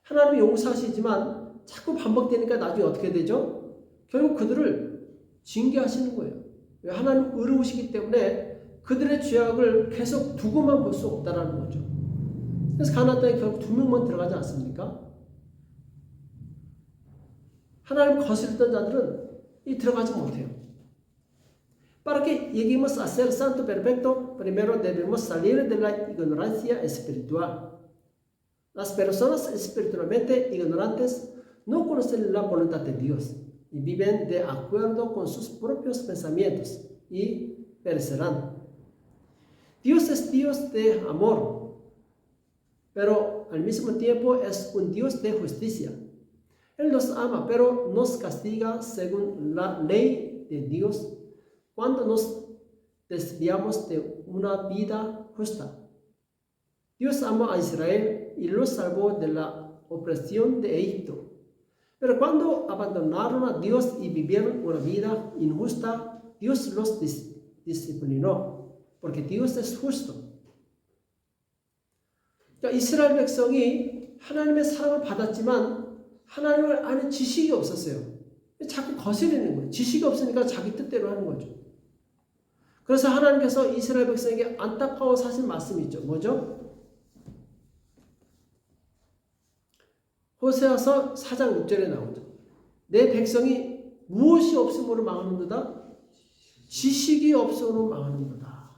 하나님이 용서하시지만 자꾸 반복되니까 나중에 어떻게 되죠? 결국 그들을 징계하시는 거예요. 왜? 하나님 의로우시기 때문에 그들의 죄악을 계속 두고만 볼 수 없다라는 거죠. 그래서 가나안 땅에 결국 2명만 들어가지 않습니까? 하나님 거스렸던 자들은 들어가지 못해요. Para que lleguemos a ser santo perfecto, primero debemos salir de la ignorancia espiritual. Las personas espiritualmente ignorantes no conocen la voluntad de Dios. y viven de acuerdo con sus propios pensamientos y perecerán. Dios es Dios de amor, pero al mismo tiempo es un Dios de justicia. Él nos ama, pero nos castiga según la ley de Dios cuando nos desviamos de una vida justa. Dios amó a Israel y los salvó de la opresión de Egipto. Pero cuando abandonaron a Dios y vivieron una vida injusta, Dios los disciplinó, porque Dios es justo. 그러니까 이스라엘 백성이 하나님의 사랑을 받았지만 하나님을 아는 지식이 없었어요. 자꾸 거스르는 거예요. 지식이 없으니까 자기 뜻대로 하는 거죠. 그래서 하나님께서 이스라엘 백성에게 안타까워서 하신 말씀이 있죠. 뭐죠? 호세아서 4장 6절에 나오죠. 내 백성이 무엇이 없음으로 망하는도다? 지식이 없음으로 망하는도다.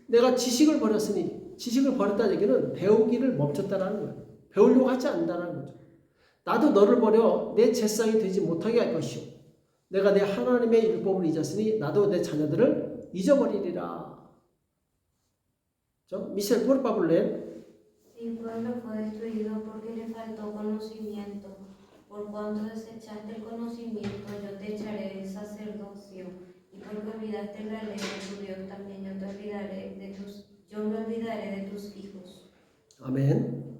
내가 지식을 버렸으니, 지식을 버렸다는 얘기는 배우기를 멈췄다는 거예요. 배우려고 하지 않는다는 거죠. 나도 너를 버려 내 제사장이 되지 못하게 할 것이요. 내가 내 하나님의 율법을 잊었으니 나도 내 자녀들을 잊어버리리라. 미셸 포르파블레. Mi pueblo fue destruido porque le faltó conocimiento. Por cuanto desechaste el conocimiento, yo te echaré del sacerdocio. Y porque olvidaste la ley de tu Dios, también yo me olvidaré de tus hijos. 아멘.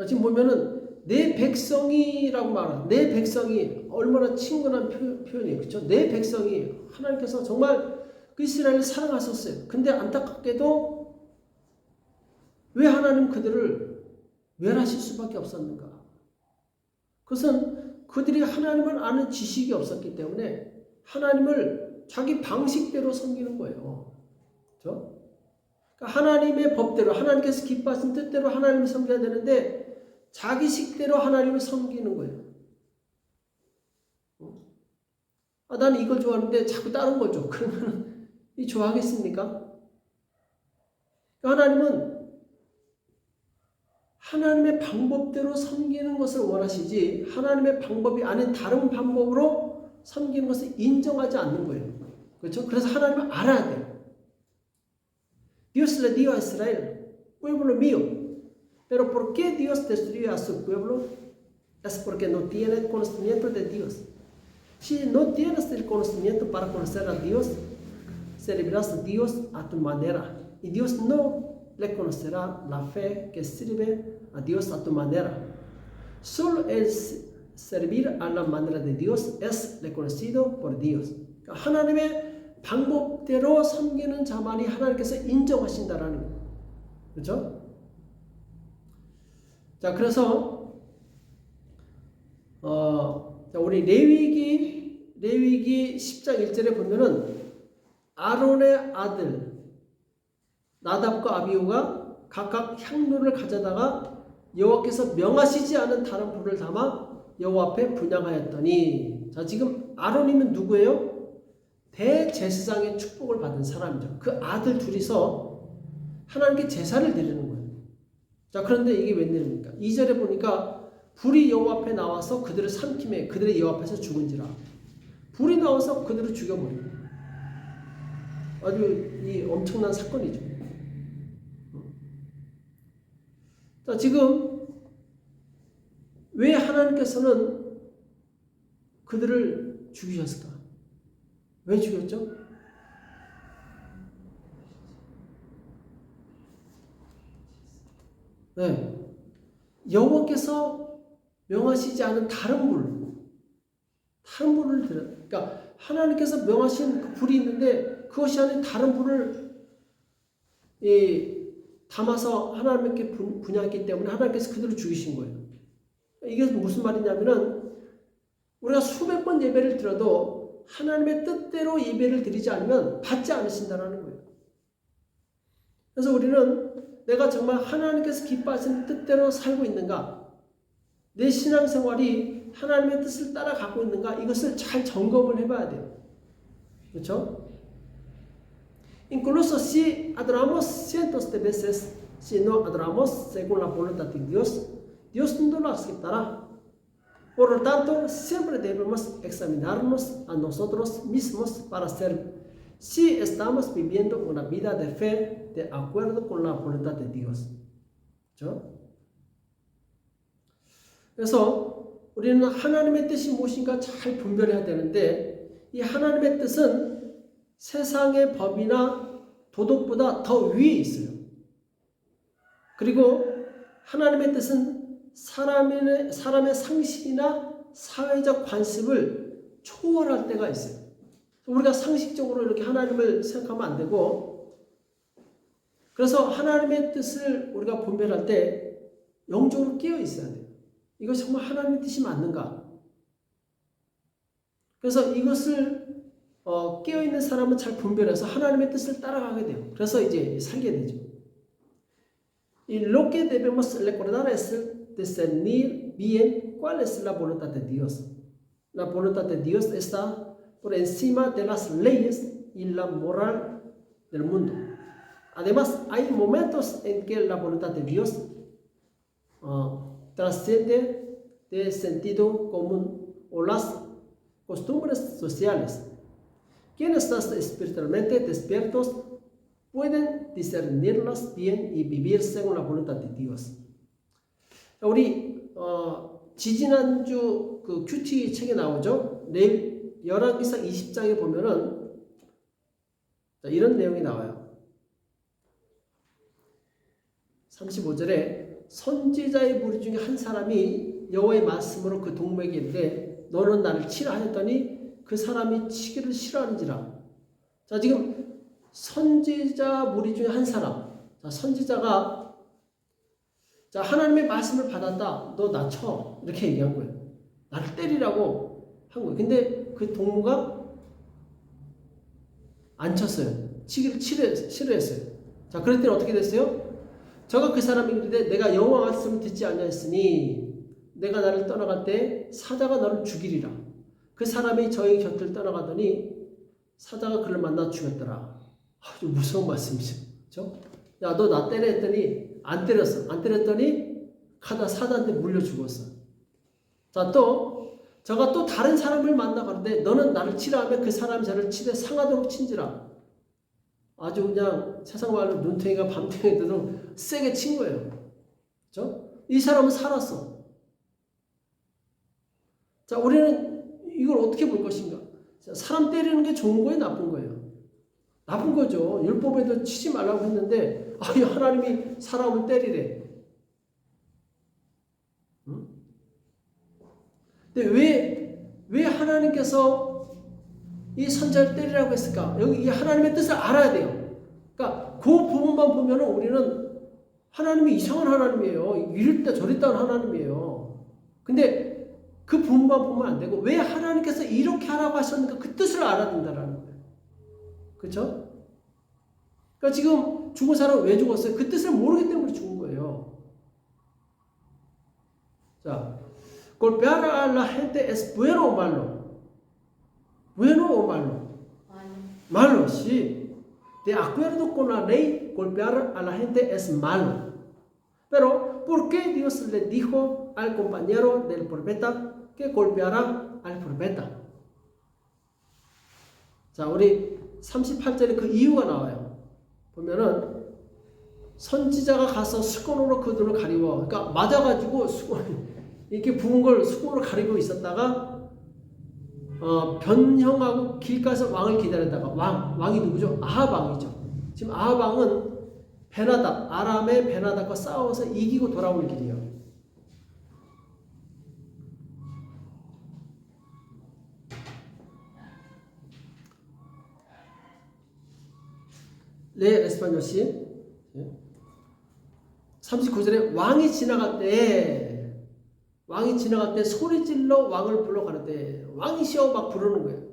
지금 보면은 내 백성이라고 말하는, 내 백성이 얼마나 친근한 표현이에요. 그렇죠? 내 백성이 하나님께서 정말 그 이스라엘을 사랑하셨어요. 근데 안타깝게도 왜 하나님 그들을 멸하실 수밖에 없었는가? 그것은 그들이 하나님을 아는 지식이 없었기 때문에 하나님을 자기 방식대로 섬기는 거예요. 그렇죠? 그러니까 하나님의 법대로, 하나님께서 기뻐하신 뜻대로 하나님을 섬겨야 되는데 자기 식대로 하나님을 섬기는 거예요. 나는 이걸 좋아하는데 자꾸 다른 걸 줘. 그러면 이 좋아하겠습니까? 하나님은 하나님의 방법대로 섬기는 것을 원하시지 하나님의 방법이 아닌 다른 방법으로 섬기는 것을 인정하지 않는 거예요. 그렇죠? 그래서 하나님을 알아야 돼요. Dios le dio a Israel, pueblo mío. Pero ¿por qué Dios destruyó a su pueblo? Es porque no tiene conocimiento de Dios. Si no tienes el conocimiento para conocer a Dios, servirás a Dios a tu manera. Y Dios no le conocerá la fe que sirve a Dios a tu manera. Solo el servir a la manera de Dios es reconocido por Dios. 하나님의 방법대로 섬기는 자만이 하나님께서 인정하신다라는 거예요. 그렇죠? 자, 그래서 우리 레위기 10장 1절에 보면은 아론의 아들 나답과 아비후가 각각 향로를 가져다가 여호와께서 명하시지 않은 다른 불을 담아 여호와 앞에 분향하였더니, 자, 지금 아론이면 누구예요? 대제사장의 축복을 받은 사람이죠. 그 아들 둘이서 하나님께 제사를 드리는 거예요. 자, 그런데 이게 웬일입니까? 2절에 보니까 불이 여호와 앞에 나와서 그들을 삼킴에 그들의 여호와 앞에서 죽은지라. 불이 나와서 그들을 죽여버린 거예요. 아주 이 엄청난 사건이죠. 자, 지금 왜 하나님께서는 그들을 죽이셨을까? 왜 죽였죠? 네, 여호와께서 명하시지 않은 다른 불을 들여, 그러니까 하나님께서 명하신 그 불이 있는데 그것이 아닌 다른 불을 담아서 하나님께 분양했기 때문에 하나님께서 그들을 죽이신 거예요. 이게 무슨 말이냐면은 우리가 수백 번 예배를 드려도 하나님의 뜻대로 예배를 드리지 않으면 받지 않으신다는 거예요. 그래서 우리는 내가 정말 하나님께서 기뻐하시는 뜻대로 살고 있는가, 내 신앙생활이 하나님의 뜻을 따라가고 있는가, 이것을 잘 점검을 해봐야 돼요. 그렇죠? Incluso si adoramos cientos de veces, si no adoramos según la voluntad de Dios, Dios no lo aceptará. Por lo tanto, siempre debemos examinarnos a nosotros mismos para saber si estamos viviendo una vida de fe de acuerdo con la voluntad de Dios. 그렇죠? 그래서 우리는 하나님의 뜻이 무엇인가 잘 분별해야 되는데 이 하나님의 뜻은 세상의 법이나 도덕보다 더 위에 있어요. 그리고 하나님의 뜻은 사람의 상식이나 사회적 관습을 초월할 때가 있어요. 우리가 상식적으로 이렇게 하나님을 생각하면 안 되고, 그래서 하나님의 뜻을 우리가 분별할 때 영적으로 깨어 있어야 돼요. 이것이 정말 하나님의 뜻이 맞는가? 그래서 이것을 깨어있는 사람은 잘 분별해서 하나님의 뜻을 따라가게 돼요. 그래서 이제 살게 되죠. Y lo que debemos recordar es discernir bien cuál es la voluntad de Dios. La voluntad de Dios está por encima de las leyes y la moral del mundo. Además, hay momentos en que la voluntad de Dios trasciende del sentido común o las costumbres sociales. Quienes están espiritualmente despiertos pueden discernirlas bien y vivir según la voluntad de Dios. 우리 지지난주 그 큐티 책에 나오죠. 내일 열왕기상 20장에 보면은 이런 내용이 나와요. 35절에 선지자의 무리 중에 한 사람이 여호와의 말씀으로 그 동무에게 이르되 너는 나를 치라 하였더니 그 사람이 치기를 싫어하는지라. 자, 지금 선지자 무리 중에 한 사람, 자, 선지자가 자, 하나님의 말씀을 받았다. 너 나 쳐. 이렇게 얘기한 거예요. 나를 때리라고 한 거예요. 근데 그 동무가 안 쳤어요. 치기를 싫어했어요. 자, 그랬더니 어떻게 됐어요? 저가 그 사람이 그런데 내가 여호와 말씀을 듣지 아니하였으니 내가 나를 떠나갈 때 사자가 너를 죽이리라. 그 사람이 저의 곁을 떠나가더니 사자가 그를 만나 죽였더라. 아주 무서운 말씀이죠. 그렇죠? 야, 너 나 때려 했더니 안 때렸어. 안 때렸더니 가다 사자한테 물려 죽었어. 자, 또 저가 또 다른 사람을 만나가는데 너는 나를 치라 하면 그 사람이 저를 치되 상하도록 친지라. 아주 그냥 세상 말로 눈탱이가 밤탱이 되도록 세게 친 거예요. 그렇죠? 이 사람은 살았어. 자, 우리는 이걸 어떻게 볼 것인가? 사람 때리는 게 좋은 거예요, 나쁜 거예요? 나쁜 거죠. 율법에도 치지 말라고 했는데 하나님이 사람을 때리래. 응? 근데 왜 하나님께서 이 선자를 때리라고 했을까? 여기 이 하나님의 뜻을 알아야 돼요. 그러니까 그 부분만 보면 우리는 하나님이 이상한 하나님이에요. 이랬다 저랬다는 하나님이에요. 근데 그 부분만 보면 안 되고 왜 하나님께서 이렇게 하라고 하셨는가 그 뜻을 알아야 된다는 거예요. 그렇죠? 그러니까 지금 죽은 사람은 왜 죽었어요? 그 뜻을 모르기 때문에 죽은 거예요. 자, golpear a la gente es bueno o malo? Bueno o malo? Malo, sí. De acuerdo con la ley, golpear a la gente es malo. Pero, ¿por qué Dios le dijo al compañero del profeta que golpeara al profeta? 자, 우리 38절에 그 이유가 나와요. 보면은 선지자가 가서 수건으로 그 눈을 가리워. 그러니까 맞아가지고 수건 이렇게 부은 걸 수건으로 가리고 있었다가 변형하고 길가에서 왕을 기다렸다가 왕이 누구죠? 아합 왕이죠. 지금 아합 왕은 베나답, 아람의 베나답과 싸워서 이기고 돌아올 길이에요. 네, 에스파뇰 씨. 39절에 왕이 지나갈 때 소리질러 왕을 불러가는데 왕이시여 막 부르는 거예요.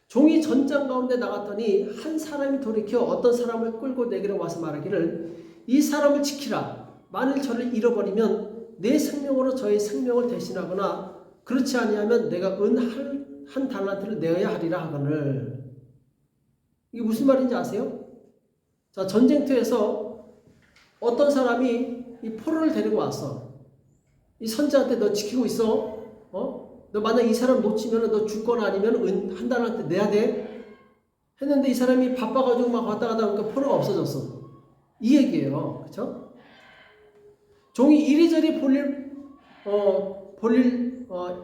종이 전장 가운데 나갔더니 한 사람이 돌이켜 어떤 사람을 끌고 내게로 와서 말하기를 이 사람을 지키라. 만일 저를 잃어버리면 내 생명으로 저의 생명을 대신하거나 그렇지 아니하면 내가 은 한 달란트를 내어야 하리라 하거늘. 이게 무슨 말인지 아세요? 자, 전쟁터에서 어떤 사람이 이 포로를 데리고 왔어. 이 선지자한테 너 지키고 있어. 너 만약 이 사람 놓치면 너 죽거나 아니면 한 달한테 내야 돼. 했는데 이 사람이 바빠가지고 막 왔다 갔다 하니까 포로가 없어졌어. 이 얘기예요. 그쵸? 종이 이리저리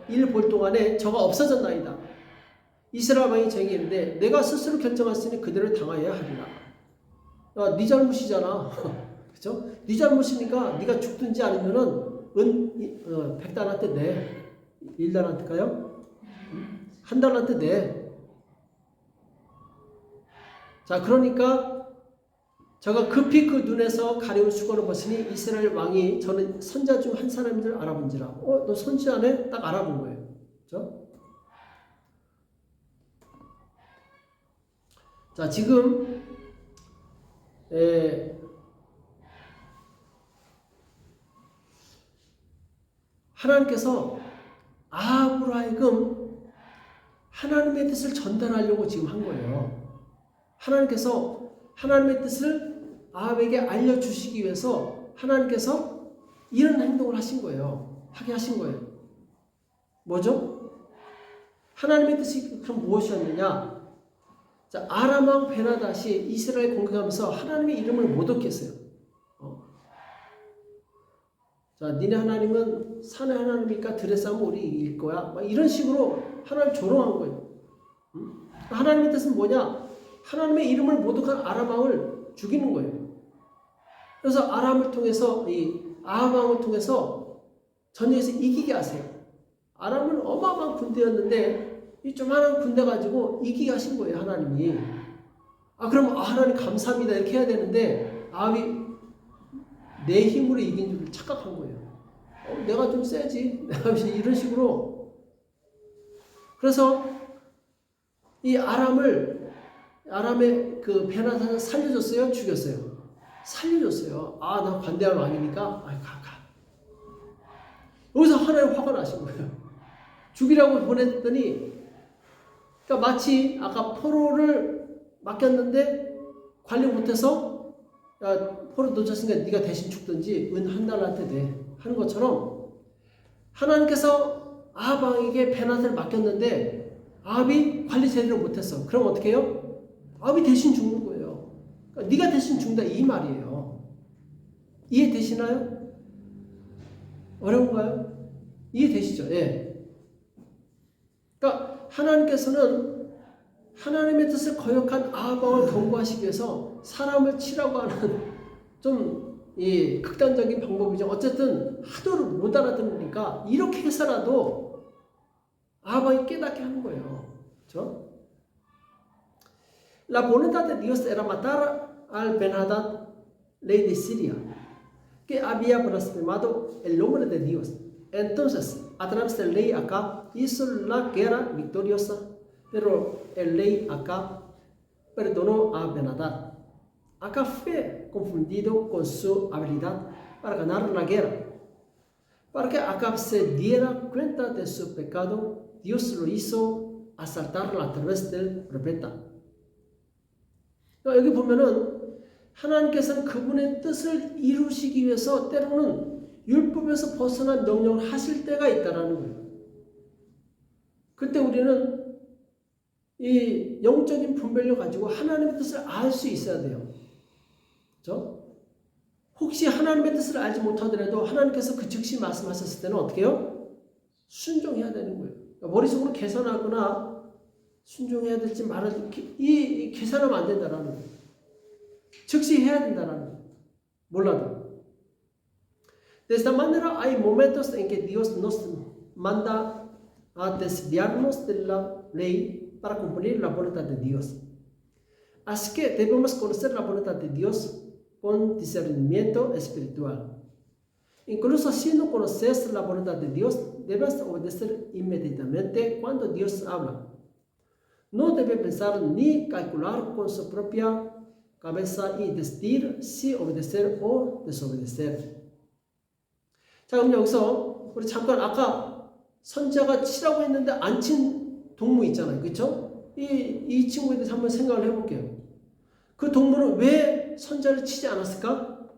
일 볼 동안에 저가 없어졌나이다. 이스라엘 왕이 정의했는데 내가 스스로 결정했으니 그대로 당하여야 하리라. 야, 네 잘못이잖아. 그쵸? 네 잘못이니까 네가 죽든지 아니면은 100달한테 내. 1달한테가요? 한 달한테 내. 자, 그러니까 저가 급히 그 눈에서 가려운 수건을 벗으니 이스라엘 왕이 저는 선자 중 한 사람인 줄 알아본지라. 너 선지자네? 딱 알아본 거예요. 그죠? 자, 지금 하나님께서 아합으로 하여금 하나님의 뜻을 전달하려고 지금 한 거예요. 하나님께서 하나님의 뜻을 아합에게 알려주시기 위해서 하나님께서 이런 행동을 하신 거예요. 하게 하신 거예요. 뭐죠? 하나님의 뜻이 그럼 무엇이었느냐? 자, 아람 왕 베나닷이 이스라엘 공격하면서 하나님의 이름을 못 얻겠어요. 자, 니네 하나님은 산의 하나님이니까 들에 싸우면 우리 이길 거야. 막 이런 식으로 하나님 조롱한 거예요. 하나님의 뜻은 뭐냐? 하나님의 이름을 모독한 아람 왕을 죽이는 거예요. 그래서 아람을 통해서 이 아합 왕을 통해서 전쟁에서 이기게 하세요. 아람은 어마어마한 군대였는데 이 조그마한 군대 가지고 이기게 하신 거예요, 하나님이. 그럼 하나님 감사합니다 이렇게 해야 되는데 아합이 내 힘으로 이긴 줄 착각한 거예요. 내가 좀 세지. 이런 식으로. 그래서 이 아람의 그 베나닷을 살려줬어요? 죽였어요? 살려줬어요. 나 관대한 왕이니까 가. 여기서 하나님 화가 나신 거예요. 죽이라고 보냈더니 그러니까 마치 아까 포로를 맡겼는데 관리 못해서 포로 놓쳤으니까 네가 대신 죽든지 한 달한테 내 하는 것처럼 하나님께서 아합 왕에게 베나닷을 맡겼는데 아합이 관리 제대로 못했어. 그럼 어떻게 해요? 아합이 대신 죽는 거예요. 그러니까 네가 대신 죽는다 이 말이에요. 이해되시나요? 어려운가요? 이해되시죠? 예. 그러니까 하나님께서는 하나님의 뜻을 거역한 아합 왕을 경고하시기 위해서 사람을 치라고 하는 좀 극단적인 방법이죠. 어쨌든 하도 못 알아들으니까 이렇게 해서라도 아합 왕이 깨닫게 하는 거예요. 그렇죠? La voluntad de Dios era matar al Ben-Hadad, rey de Siria, que había blasfemado el nombre de Dios. Entonces, a través del rey Acab, hizo la guerra victoriosa, pero el rey Acab perdonó a Ben-Hadad. Acab fue confundido con su habilidad para ganar la guerra. Para que Acab se diera cuenta de su pecado, Dios lo hizo asaltarlo a través del profeta. 여기 보면은 하나님께서는 그분의 뜻을 이루시기 위해서 때로는 율법에서 벗어난 명령을 하실 때가 있다라는 거예요. 그때 우리는 이 영적인 분별력 가지고 하나님의 뜻을 알 수 있어야 돼요. 그렇죠? 혹시 하나님의 뜻을 알지 못하더라도 하나님께서 그 즉시 말씀하셨을 때는 어떻게 해요? 순종해야 되는 거예요. 그러니까 머릿속으로 계산하거나 순종해야 될지 말아야 될지 이 계산하면 안 된다라는 거예요. 즉시 해야 된다라는 거예요. 몰라도. De esta manera hay momentos en que Dios nos manda a desviarnos de la ley para cumplir la voluntad de Dios. Así que debemos conocer la voluntad de Dios con discernimiento espiritual. Incluso si no conoces la voluntad de Dios, debes obedecer inmediatamente cuando Dios habla. No debe pensar ni calcular con su propia cabeza y decidir si obedecer o desobedecer. 자, 그럼 여기서 우리 잠깐 아까 선지자가 치라고 했는데 안 친 동무 있잖아요. 그렇죠? 이 친구에 대해서 한번 생각을 해볼게요. 그 동무는 왜 선지자를 치지 않았을까?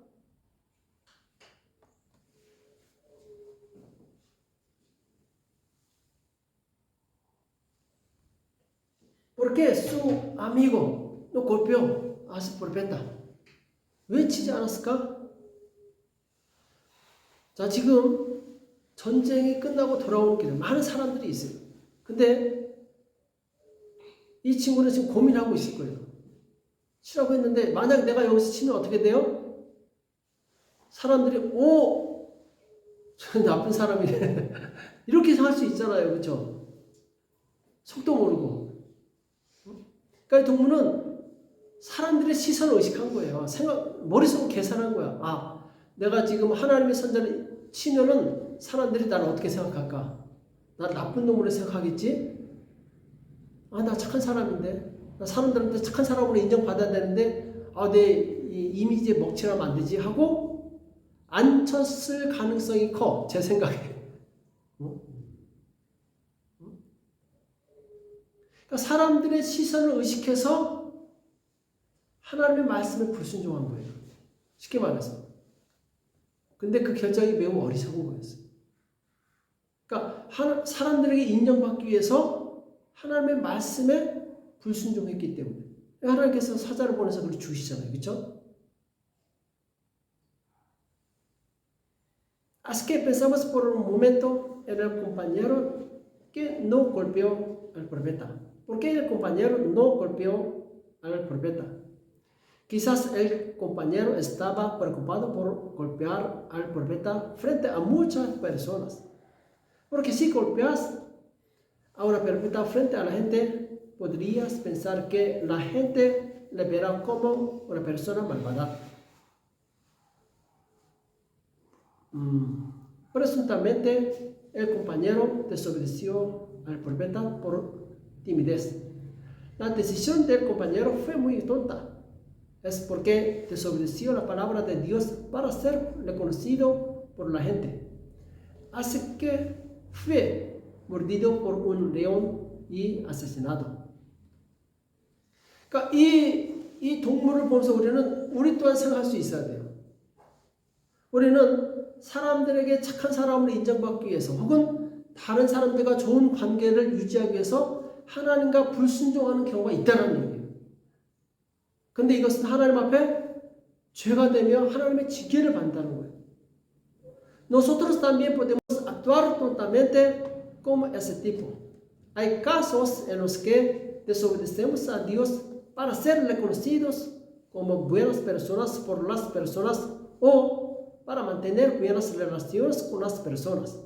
¿Por qué su amigo no golpeó a su profeta? 왜 치지 않았을까? 자, 지금 전쟁이 끝나고 돌아오는 길에 많은 사람들이 있어요. 근데 이 친구는 지금 고민하고 있을 거예요. 치라고 했는데 만약 내가 여기서 치면 어떻게 돼요? 사람들이 저 나쁜 사람이네 이렇게 생각할 수 있잖아요. 그렇죠? 속도 모르고. 그러니까 이 동무는 사람들의 시선을 의식한 거예요. 머릿속으로 계산한 거야. 내가 지금 하나님의 선자를 치면은 사람들이 나를 어떻게 생각할까? 나 나쁜 놈으로 생각하겠지? 나 착한 사람인데. 나 사람들한테 착한 사람으로 인정받아야 되는데, 내 이미지에 먹칠하면 안 되지 하고 안 쳤을 가능성이 커. 제 생각에. 그러니까 사람들의 시선을 의식해서 하나님의 말씀에 불순종한 거예요. 쉽게 말해서. 근데 그 결정이 매우 어리석은 거였어요. 그러니까 사람들에게 인정받기 위해서 하나님의 말씀에 불순종했기 때문에 하나님께서 사자를 보내서 그걸 죽이시잖아요. 그렇죠? Así que pensamos por un momento en el compañero que no golpeó al profeta. ¿Por qué el compañero no golpeó al profeta? Quizás el compañero estaba preocupado por golpear al profeta frente a muchas personas. Porque si golpeas a una profeta frente a la gente, podrías pensar que la gente le verá como una persona malvada. Presuntamente, el compañero desobedeció al profeta por timidez. La decisión del compañero fue muy tonta. Es porque desobedeció la palabra de Dios para ser reconocido por la gente. Así que fue mordido por un león y asesinado. 그러니까 이 동물을 보면서 우리 또한 생각할 수 있어야 돼요. 우리는 사람들에게 착한 사람으로 인정받기 위해서 혹은 다른 사람들과 좋은 관계를 유지하기 위해서 하나님과 불순종하는 경우가 있다는 얘기예요. 근데 이것은 하나님 앞에 죄가 되며 하나님의 징계를 받는다는 거예요. Nosotros también podemos actuar tontamente como ese tipo. Hay casos en los que desobedecemos a Dios para ser reconocidos como buenas personas por las personas o para mantener buenas relaciones con las personas.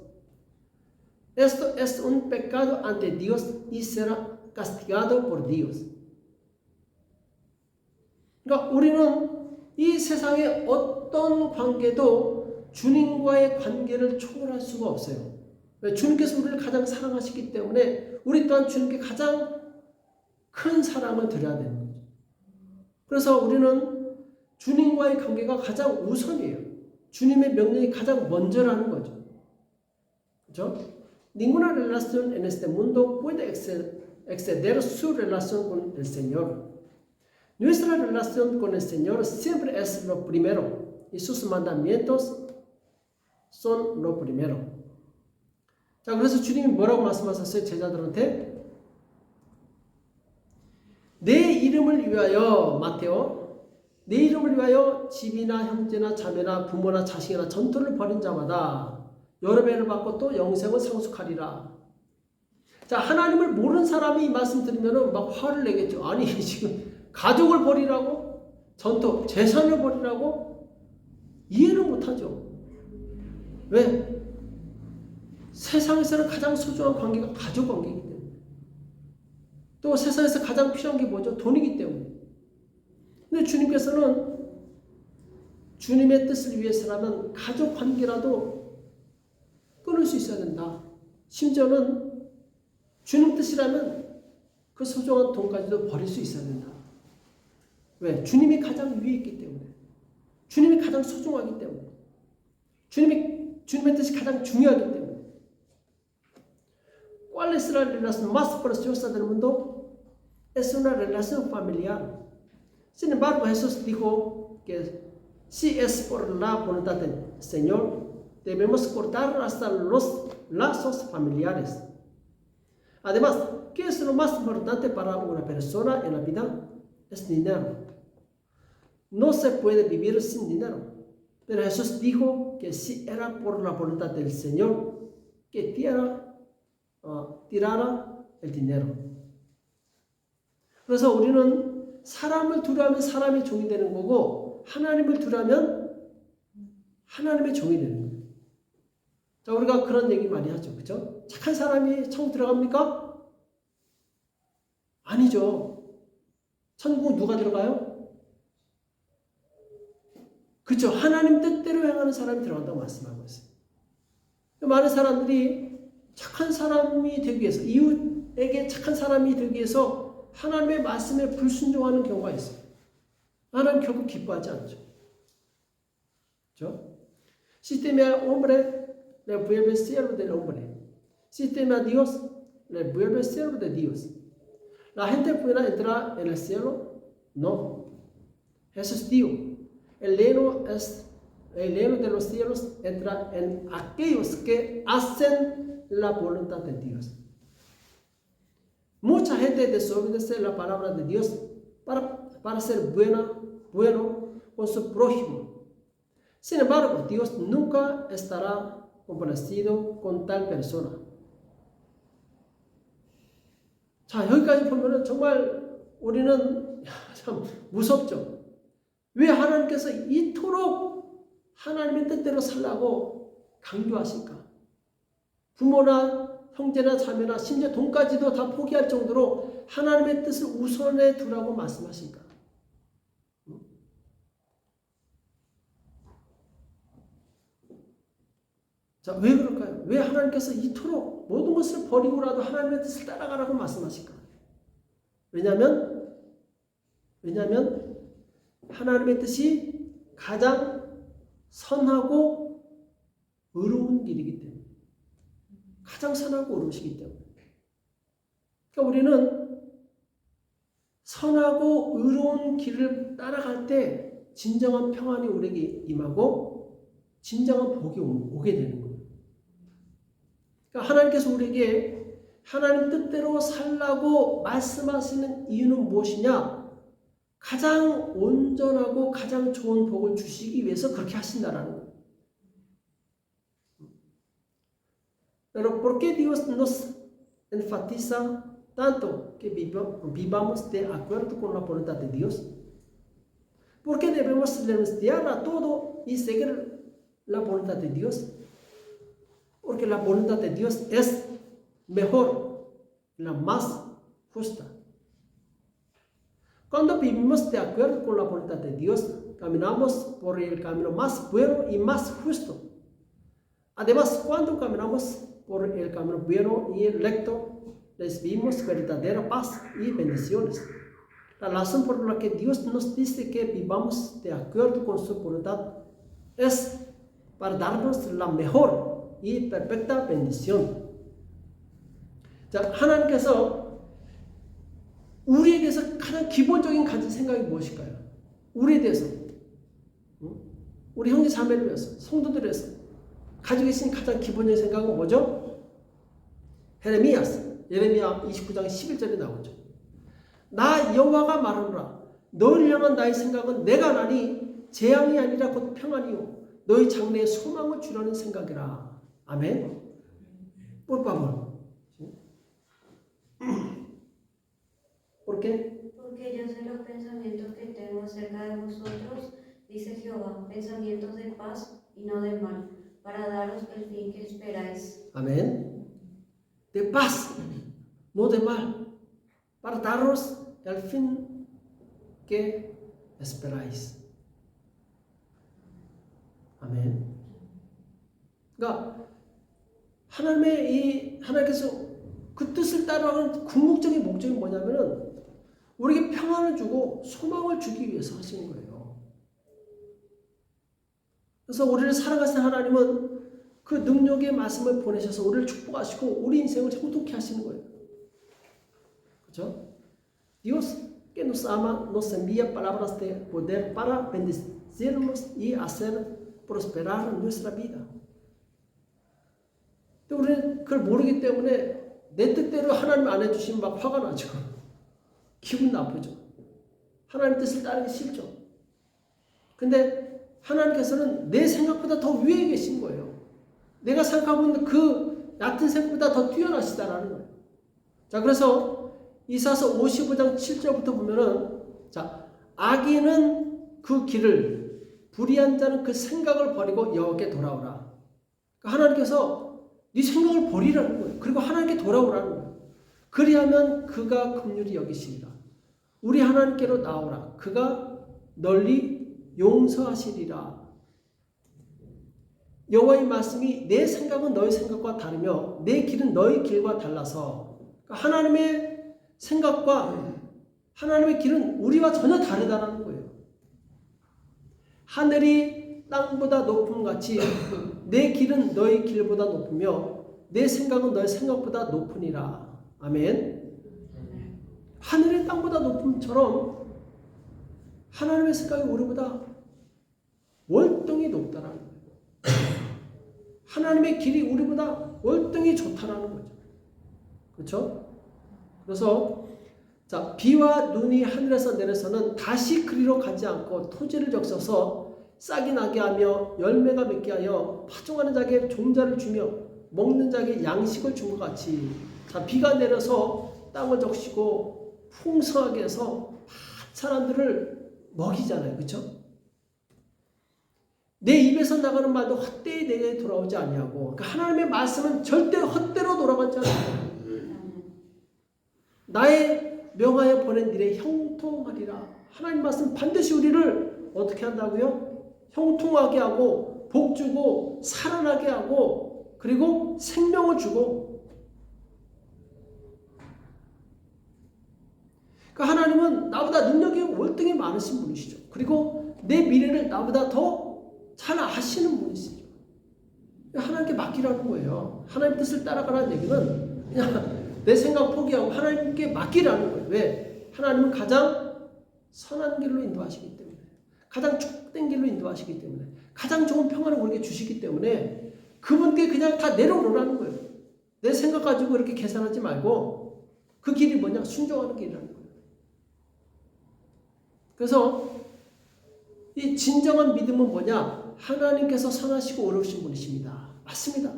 Esto es un pecado ante Dios y será castigado por Dios. 그러니까 우리는 이 세상의 어떤 관계도 주님과의 관계를 초월할 수가 없어요. 주님께서 우리를 가장 사랑하시기 때문에 우리 또한 주님께 가장 큰 사랑을 드려야 되는 거죠. 그래서 우리는 주님과의 관계가 가장 우선이에요. 주님의 명령이 가장 먼저라는 거죠. 그렇죠? Ninguna relación en este mundo puede exceder su relación con el Señor. Nuestra relación con el Señor siempre es lo primero y sus mandamientos son lo primero. 자, 그래서 주님이 뭐라고 말씀하셨어요? 제자들한테 내 이름을 위하여 마테오 내 이름을 위하여 집이나 형제나 자매나 부모나 자식이나 전토를 벌인 자마다 여러 배를 받고 또 영생을 상속하리라. 자, 하나님을 모르는 사람이 이 말씀 들으면 막 화를 내겠죠. 아니 지금 가족을 버리라고? 전토, 재산을 버리라고? 이해를 못하죠. 왜? 세상에서는 가장 소중한 관계가 가족 관계이기 때문에. 또 세상에서 가장 필요한 게 뭐죠? 돈이기 때문에. 근데 주님께서는 주님의 뜻을 위해서라면 가족 관계라도 끊을 수 있어야 된다. 심지어는 주님 뜻이라면 그 소중한 돈까지도 버릴 수 있어야 된다. 왜? 주님이 가장 위에 있기 때문에. 주님이 가장 소중하기 때문에. 주님의 뜻이 가장 중요하기 때문에. ¿Cuál es la relación más preciosa del mundo? Es una relación familiar. Sin embargo, Jesús dijo que si es por la voluntad del Señor, debemos cortar hasta los lazos familiares. Además, ¿qué es lo más importante para una persona en la vida? Es dinero. No se puede vivir sin dinero. Pero Jesús dijo que si era por la voluntad del Señor que tirara el dinero. 그래서 우리는 사람을 두려워하면 사람의 종이 되는 거고 하나님을 두려워하면 하나님의 종이 되는 거예요. 자, 우리가 그런 얘기 많이 하죠. 그죠? 착한 사람이 천국 들어갑니까? 아니죠. 천국 누가 들어가요? 그렇죠. 하나님 뜻대로 행하는 사람이 들어간다고 말씀하고 있어요. 많은 사람들이 착한 사람이 되기 위해서, 이웃에게 착한 사람이 되기 위해서 하나님의 말씀에 불순종하는 경우가 있어요. 하나님 결국 기뻐하지 않죠. 그렇죠? Sistema hombre le vuelve siervo del hombre. Sistema Dios le vuelve siervo de Dios. ¿La gente puede entrar en el cielo? No. Jesús dijo, el reino de los cielos entra en aquellos que hacen la voluntad de Dios. Mucha gente desobedece la palabra de Dios para ser bueno con su prójimo. Sin embargo, Dios nunca estará complacido con tal persona. 자, 여기까지 보면은 정말 우리는 참 무섭죠. 왜 하나님께서 이토록 하나님의 뜻대로 살라고 강조하실까? 부모나 형제나 자매나 심지어 돈까지도 다 포기할 정도로 하나님의 뜻을 우선에 두라고 말씀하실까? 자, 왜 그럴까요? 왜 하나님께서 이토록 모든 것을 버리고라도 하나님의 뜻을 따라가라고 말씀하실까? 왜냐하면 하나님의 뜻이 가장 선하고 의로운 길이기 때문에. 가장 선하고 의로우시기 때문에. 그러니까 우리는 선하고 의로운 길을 따라갈 때 진정한 평안이 우리에게 임하고 진정한 복이 오게 되는 거예요. 그러니까 하나님께서 우리에게 하나님 뜻대로 살라고 말씀하시는 이유는 무엇이냐? 가장 온전하고 가장 좋은 복을 주시기 위해서 그렇게 하신다라는 거예요. Pero ¿por qué Dios nos enfatiza tanto que vivamos de acuerdo con la voluntad de Dios? ¿Por qué debemos renunciar a todo y seguir la voluntad de Dios? Porque la voluntad de Dios es mejor, la más justa. Cuando vivimos de acuerdo con la voluntad de Dios, caminamos por el camino más bueno y más justo. Además, cuando caminamos por el camino bueno y recto, recibimos verdadera paz y bendiciones. La razón por la que Dios nos dice que vivamos de acuerdo con su voluntad es para darnos la mejor y perfecta bendición. 자, 하나님께서 우리에 대해서 가장 기본적인 가진 생각이 무엇일까요? 우리에 대해서, 우리 형제 자매를 위해서, 성도들을 위해서 가지고 계신 가장 기본적인 생각은 뭐죠? 예레미야 29장 11절에 나오죠. 나 여호와가 말하노라. 너를 향한 나의 생각은 내가 나니 재앙이 아니라 곧 평안이요 너희 장래에 소망을 주려는 생각이라. 아멘. Por favor. ¿Por qué? Porque yo sé los pensamientos que tengo acerca de vosotros, dice Jehová, pensamientos de paz y no de mal, para daros el fin que esperáis. Amén. De paz, no de mal, para daros el fin que esperáis. 아멘. 그러니까 하나님께서 그 뜻을 따라가는 궁극적인 목적이 뭐냐면은 우리에게 평안을 주고 소망을 주기 위해서 하시는 거예요. 그래서 우리를 사랑하시는 하나님은 그 능력의 말씀을 보내셔서 우리를 축복하시고 우리 인생을 행복케 하시는 거예요. 그렇죠? Dios que nos ama nos envía palabras de poder para bendecirnos y hacer prosperar nuestra vida. 근데 우리는 그걸 모르기 때문에 내 뜻대로 하나님 안 해주시면 막 화가 나죠. 기분 나쁘죠. 하나님 뜻을 따르기 싫죠. 근데 하나님께서는 내 생각보다 더 위에 계신 거예요. 내가 생각하고 있는 그 얕은 생각보다 더 뛰어나시다라는 거예요. 자, 그래서 이사서 55장 7절부터 보면은, 자, 악인은 그 길을, 불의한 자는 그 생각을 버리고 여호와께 돌아오라. 그러니까 하나님께서 네 생각을 버리라는 거예요. 그리고 하나님께 돌아오라는 거예요. 그리하면 그가 긍휼히 여기시리라. 우리 하나님께로 나오라. 그가 널리 용서하시리라. 여호와의 말씀이 내 생각은 너희 생각과 다르며 내 길은 너희 길과 달라서, 그러니까 하나님의 생각과 하나님의 길은 우리와 전혀 다르다는 거예요. 하늘이 땅보다 높음같이 내 길은 너희 길보다 높으며 내 생각은 너희 생각보다 높으니라. 아멘. 하늘이 땅보다 높음처럼 하나님의 생각이 우리보다 월등히 높다라는 거예요. 하나님의 길이 우리보다 월등히 좋다라는 거죠. 그렇죠? 그래서 자, 비와 눈이 하늘에서 내려서는 다시 그리로 가지 않고 토지를 적셔서 싹이 나게 하며 열매가 맺게 하여 파종하는 자에게 종자를 주며 먹는 자에게 양식을 준 것 같이, 자, 비가 내려서 땅을 적시고 풍성하게 해서 사람들을 먹이잖아요. 그렇죠? 내 입에서 나가는 말도 헛되이 내게 돌아오지 아니하고, 그러니까 하나님의 말씀은 절대 헛되로 돌아가지 않아요. 나의 명하여 보낸 일에 형통하리라. 하나님 말씀 반드시 우리를 어떻게 한다고요? 형통하게 하고 복주고 살아나게 하고 그리고 생명을 주고. 그러니까 하나님은 나보다 능력이 월등히 많으신 분이시죠. 그리고 내 미래를 나보다 더 잘 아시는 분이시죠. 하나님께 맡기라는 거예요. 하나님 뜻을 따라가라는 얘기는 그냥 내 생각 포기하고 하나님께 맡기라는 거예요. 왜? 하나님은 가장 선한 길로 인도하시기 때문에, 가장 축복된 길로 인도하시기 때문에, 가장 좋은 평안을 우리에게 주시기 때문에 그분께 그냥 다 내려놓으라는 거예요. 내 생각 가지고 이렇게 계산하지 말고 그 길이 뭐냐? 순종하는 길이라는 거예요. 그래서 이 진정한 믿음은 뭐냐? 하나님께서 선하시고 어려우신 분이십니다. 맞습니다.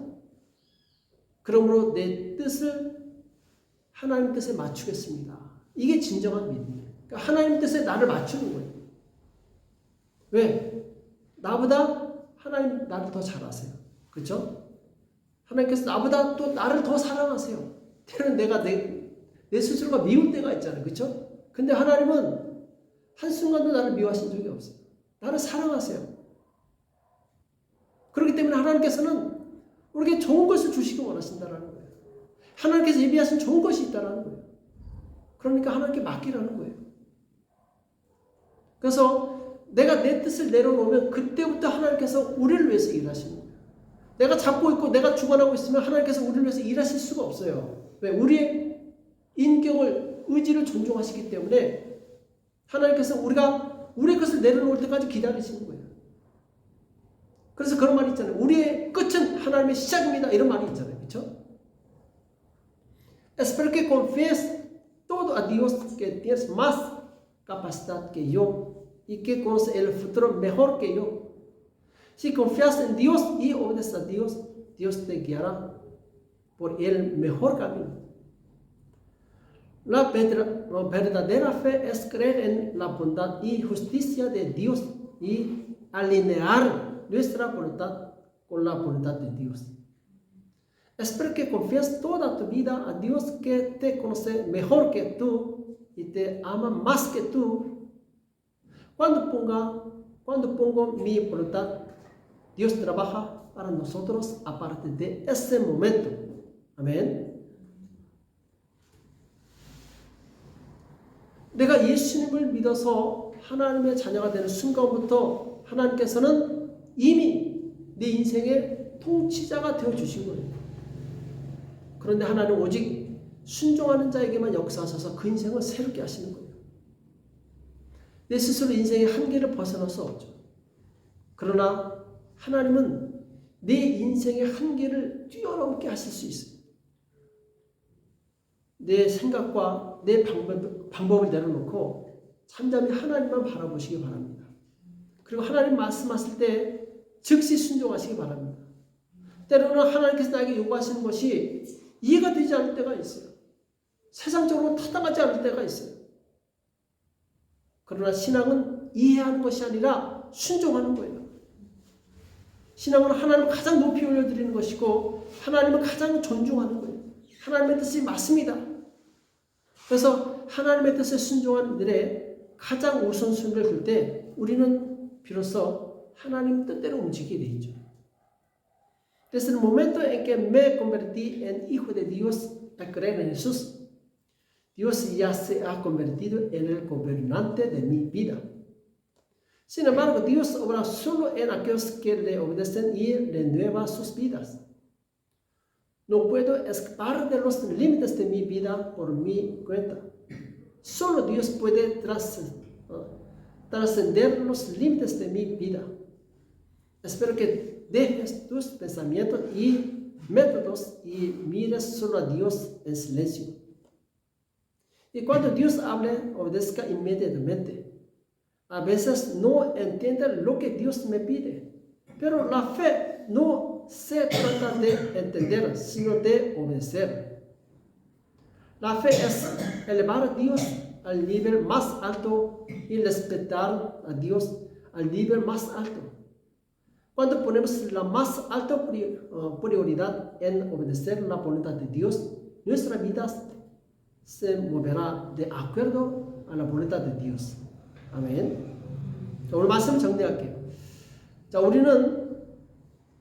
그러므로 내 뜻을 하나님 뜻에 맞추겠습니다. 이게 진정한 믿음이에요. 그러니까 하나님 뜻에 나를 맞추는 거예요. 왜? 나보다 하나님 나를 더 잘 아세요. 그렇죠? 하나님께서 나보다 또 나를 더 사랑하세요. 때로는 내가 내 스스로가 미울 때가 있잖아요. 그렇죠? 근데 하나님은 한순간도 나를 미워하신 적이 없어요. 나를 사랑하세요. 그렇기 때문에 하나님께서는 우리에게 좋은 것을 주시기 원하신다는 거예요. 하나님께서 예비하신 좋은 것이 있다는 거예요. 그러니까 하나님께 맡기라는 거예요. 그래서 내가 내 뜻을 내려놓으면 그때부터 하나님께서 우리를 위해서 일하시는 거예요. 내가 잡고 있고 내가 주관하고 있으면 하나님께서 우리를 위해서 일하실 수가 없어요. 왜? 우리의 인격을, 의지를 존중하시기 때문에 하나님께서 우리가 우리의 것을 내려놓을 때까지 기다리시는 거예요. 그래서 그런 말이 있잖아요. 우리의 끝은 하나님의 시작입니다. 이런 말이 있잖아요. 그렇죠? Espero que confíes todo a Dios que tienes más capacidad que yo y que conoce el futuro mejor que yo. Si confías en Dios y obedeces a Dios, Dios te guiará por el mejor camino. La verdadera fe es creer en la bondad y justicia de Dios y alinear nuestra voluntad con la voluntad de Dios. Espero que confíes toda tu vida a Dios que te conoce mejor que tú y te ama más que tú. Cuando pongo mi voluntad, Dios trabaja para nosotros a partir de ese momento. Amén. 내가 예수님을 믿어서 하나님의 자녀가 되는 순간부터 하나님께서는 이미 내 인생의 통치자가 되어주신 거예요. 그런데 하나님은 오직 순종하는 자에게만 역사하셔서 그 인생을 새롭게 하시는 거예요. 내 스스로 인생의 한계를 벗어날 수 없죠. 그러나 하나님은 내 인생의 한계를 뛰어넘게 하실 수 있어요. 내 생각과 내 방법을 내려놓고 잠잠히 하나님만 바라보시기 바랍니다. 그리고 하나님 말씀하실 때 즉시 순종하시기 바랍니다. 때로는 하나님께서 나에게 요구하시는 것이 이해가 되지 않을 때가 있어요. 세상적으로 타당하지 않을 때가 있어요. 그러나 신앙은 이해하는 것이 아니라 순종하는 거예요. 신앙은 하나님을 가장 높이 올려드리는 것이고 하나님을 가장 존중하는 거예요. 하나님의 뜻이 맞습니다. 그래서 하나님의 뜻에 순종하는 일에 가장 우선순위를 둘 때 우리는 비로소 하나님 뜻대로 움직이게 되죠. Desde el momento en que me convertí en hijo de Dios al creer en Jesús, Dios ya se ha convertido en el gobernante de mi vida. Sin embargo, Dios obra solo en aquellos que le obedecen y renueva sus vidas. No puedo escapar de los límites de mi vida por mi cuenta. Solo Dios puede trascender los límites de mi vida. Espero que dejes tus pensamientos y métodos y mires solo a Dios en silencio. Y cuando Dios hable, obedezca inmediatamente. A veces no entiendo lo que Dios me pide, pero la fe no se trata de entender, sino de obedecer. La fe es elevar a Dios al nivel más alto y respetar a Dios al nivel más alto. Cuando ponemos la más alta prioridad en obedecer la voluntad de Dios, nuestra vida se moverá de acuerdo a la voluntad de Dios. 아멘. 자, 오늘 말씀 정리할게요. 자, 우리는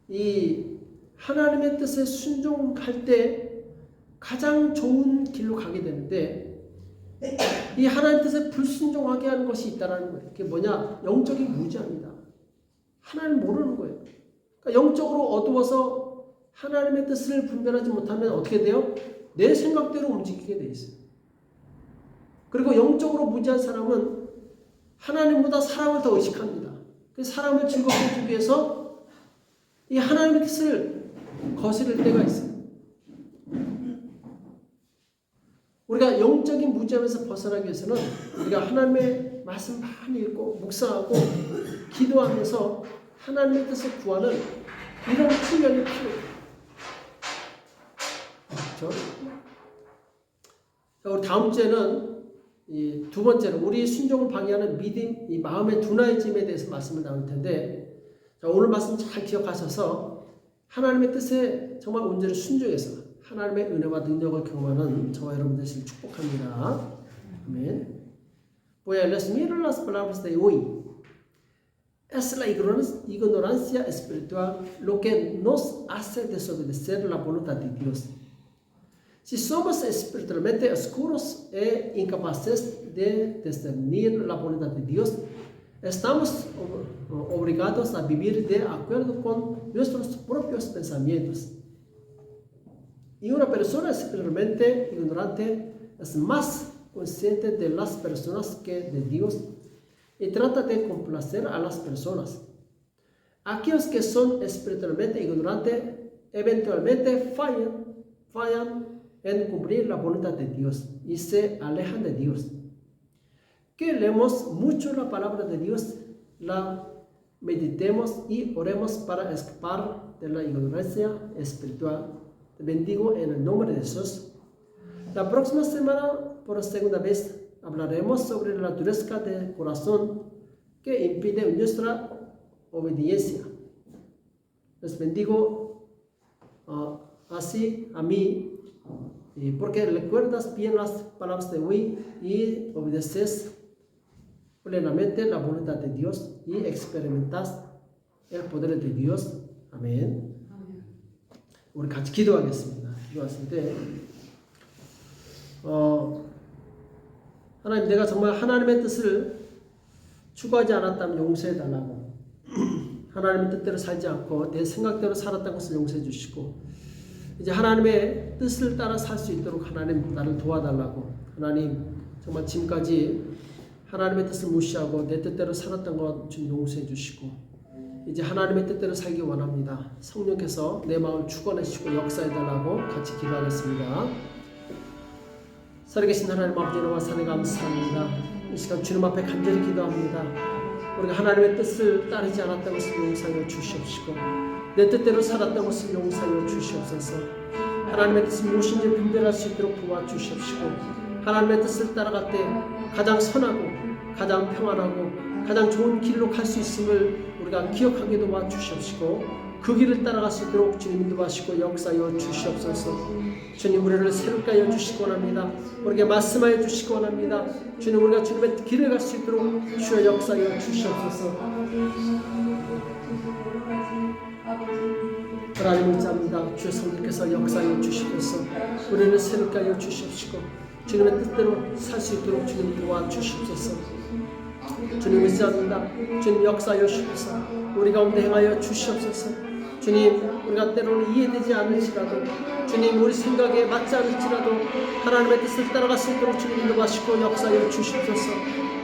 이 하나님의 뜻에 순종할 때 가장 좋은 길로 가게 되는데 이 하나님의 뜻에 불순종하게 하는 것이 있다는 거예요. 그게 뭐냐? 영적인 무지합니다. 하나님 모르는 거예요. 그러니까 영적으로 어두워서 하나님의 뜻을 분별하지 못하면 어떻게 돼요? 내 생각대로 움직이게 돼 있어요. 그리고 영적으로 무지한 사람은 하나님보다 사람을 더 의식합니다. 그래서 사람을 즐겁게 해주기 위해서 이 하나님의 뜻을 거스릴 때가 있어요. 우리가 영적인 무지함에서 벗어나기 위해서는 우리가 하나님의 말씀 많이 읽고 묵상하고 기도하면서 하나님의 뜻을 구하는 이런 훈련이 필요해요. 자, 우리 다음 주에는 이 두 번째로 우리 순종을 방해하는 믿음, 이 마음의 둔화해짐에 대해서 말씀을 나눌 텐데, 자, 오늘 말씀 잘 기억하셔서 하나님의 뜻에 정말 온전히 순종해서 하나님의 은혜와 능력을 경험하는 저와 여러분 되시길 축복합니다. 아멘. Pues miren las palabras de hoy. Es la ignorancia espiritual lo que nos hace desobedecer la voluntad de Dios. Si somos espiritualmente oscuros e incapaces de discernir la voluntad de Dios, estamos obligados a vivir de acuerdo con nuestros propios pensamientos. Y una persona espiritualmente ignorante es más consciente de las personas que de Dios y trata de complacer a las personas. Aquellos que son espiritualmente ignorantes eventualmente fallan en cumplir la voluntad de Dios y se alejan de Dios. Que leemos mucho la palabra de Dios, la meditemos y oremos para escapar de la ignorancia espiritual. Te bendigo en el nombre de Jesús. La próxima semana, por segunda vez, hablaremos sobre la dureza del corazón que impide nuestra obediencia. Les bendigo así a mí, porque recuerdas bien las palabras de hoy y obedeces plenamente la voluntad de Dios y experimentas el poder de Dios. 아멘. 우리 같이 기도하겠습니다. 기도하실 때 하나님, 내가 정말 하나님의 뜻을 추구하지 않았다면 용서해 달라고, 하나님의 뜻대로 살지 않고 내 생각대로 살았던 것을 용서해 주시고, 이제 하나님의 뜻을 따라 살 수 있도록 하나님 나를 도와달라고, 하나님 정말 지금까지 하나님의 뜻을 무시하고 내 뜻대로 살았던 것 좀 용서해 주시고, 이제 하나님의 뜻대로 살기 원합니다. 성령께서 내 마음을 축원하시고 역사해 달라고 같이 기도하겠습니다. 살아계신 하나님 아버지 여호와 사네 감사합니다. 이 시간 주님 앞에 간절히 기도합니다. 우리가 하나님의 뜻을 따르지 않았던 것을 용서하여 주시옵시고 내 뜻대로 살았던 것을 용서하여 주시옵소서. 하나님의 뜻이 무엇인지 분별할 수 있도록 도와주시옵시고 하나님의 뜻을 따라갈 때 가장 선하고 가장 평안하고 가장 좋은 길로 갈 수 있음을 우리가 기억하게 도와주시옵시고 그 길을 따라갈 수 있도록 주님 인도하시고 역사하여 주시옵소서. 주님 우리를 새롭게 하여 주시기 원합니다. 우리에게 말씀하여 주시기 원합니다. 주님 우리가 주님의 길을 갈 수 있도록 주여 역사하여 주시옵소서. 하나님 의지합니다. 주여 성령께서 역사하여 주시옵소서. 우리를 새롭게 하여 주시옵시고 주님의 뜻대로 살 수 있도록 주님 도와주시옵소서. 주님 의지합니다. 주님 역사하여 주시옵소서. 우리 가운데 행하여 주시옵소서. 주님 우리가 때로는 이해되지 않을지라도 주님 우리 생각에 맞지 않을지라도 하나님의 뜻을 따라갈 수 있도록 주님 인도하시고 역사하여 주시옵소서.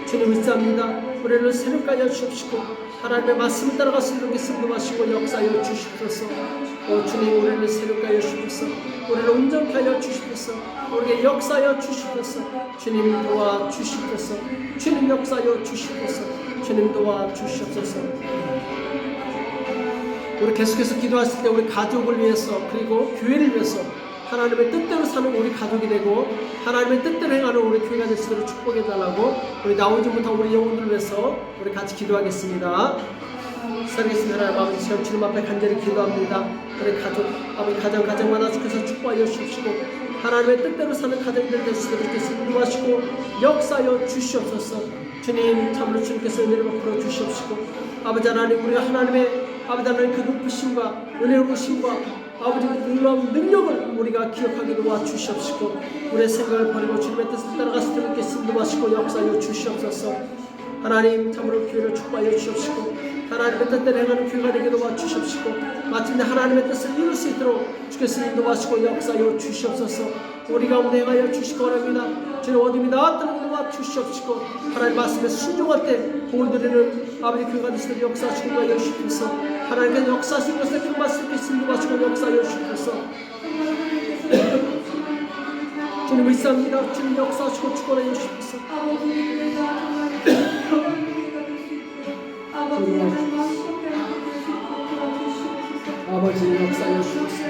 주님 의지합니다. 우리를 새롭게 하여 주시옵시고 하나님의 말씀을 따라갈 수 있도록 인도하시고 역사하여 주시옵소서. 오 주님 우리를 새롭게 하여 주시옵소서. 우리를 온전케 하여 주시옵소서. 우리에게 역사하여 주시옵소서. 주님 도와주시옵소서. 주님 역사하여 주시옵소서. 주님 도와주시옵소서. 우리 계속해서 기도했을 때 우리 가족을 위해서 그리고 교회를 위해서 하나님의 뜻대로 사는 우리 가족이 되고 하나님의 뜻대로 행하는 우리 교회가 될 수 있도록 축복해달라고 우리 나오지 못한 우리 영혼들을 위해서 우리 같이 기도하겠습니다. 살아계신 하나님 아버지 시험 주님 앞에 간절히 기도합니다. 우리 가족 아버지 가정마다 주께서 축복하여 주시고 하나님의 뜻대로 사는 가정들 될 수 있도록 인도하시고 역사하여 주시옵소서. 주님 참으로 주님께서 은혜를 베풀어 주시옵시고 아버지 하나님 우리가 하나님의 아버지 하나님 그 높으심과 은혜로우심과 아버지 그 놀라운 능력을 우리가 기억하게 도와주시옵시고 우리의 생각을 버리고 주님의 뜻을 따라갈 수 있도록 인도하시고 역사하여 주시옵소서. 하나님 참으로 교회를 축복하여 주시옵시고 하나님의 뜻대로 행하는 교회가 되게 도와주시옵시고 마침내 하나님의 뜻을 이룰 수 있도록 주께서 인도하시고 역사하여 주시옵소서. 우리 가운데 행하여 주시기 원합니다. 주님 어둠이 나왔다는 도와주시옵시고 하나님 말씀에 순종할 때 복을 드리는 아버지 교회가 되시도록 역사하시고 하여 주시옵소서. 하나님께서 역사하신 것을 그 말씀을 인도하시고 역사하여 주시옵소서. 주님 의지합니다. 주님 역사하시고 축원하여 주시옵소서. 아버지 역사하여 주시옵소서.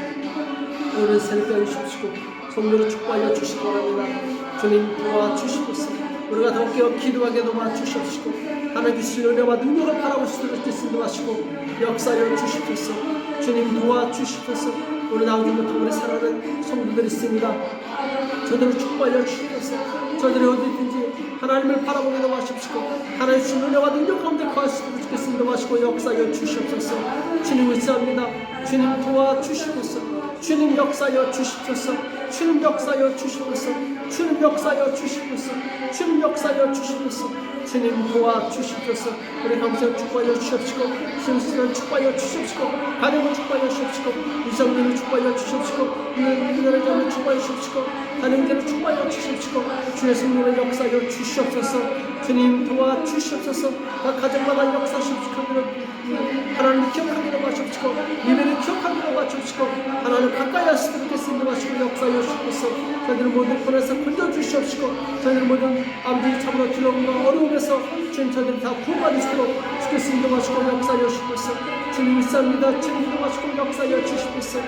오늘 새롭게 하여 주시고 성령으로 축복하여 주시기 원합니다. 주님 도와주시옵소서. 우리가 더 깨어 기도하게 도와주시옵시고 하나님 주신 은혜와 능력을 바라볼 수 있도록 인도하시고 역사하여 주시옵소서. 주님 도와주시옵소서. 오늘 나오지 못한 우리 사랑하는 성도들이 있습니다. 저들을 축복하여 주시옵소서. 저들이 어디든지 하나님을 바라보게 도와주시고 하나님 주신 은혜와 능력 가운데 거할 수 있도록 주께서 도와주시고 역사하여 주시옵소서. 주님 의지합니다. 주님 도와주시옵소서. 주님 역사하여 주시옵소서. 주님 역사하여 주시옵소서. 주님 역사하여 주시옵소서. 주님 역사하여 주시옵소서. 주님 도와주시옵소서. 우리 감사를 축복하여 주시옵시고 주님을 축복하여 주시옵시고 가정을 축복하여 주시옵시고 이성민을 축복하여 주시옵시고 우리나라를 자를 축복하여 주시옵시고 하나님께를 축복하여 주시옵시고 주의 성령을 역사하여 주시옵소서. 주님 도와주시옵소서. 각 가정마다 역사하시옵시고 하나님을 기억하기로 마시옵시고 예배를 기억하기로 마시옵시고 하나님 가까이 하시도록 했습니다 마시고 역사하여 주시옵소서. 저희들 모든 권에서 건져주시옵시고 저희들 모든 아버지 참으로 두려움과 어려움에서 주님 저희들 다 구원받으시도록 주께서 인도하시고 역사하여 주시옵소서. 주님 있사옵니다. 주님 인도하시고 역사하여 주시옵소서.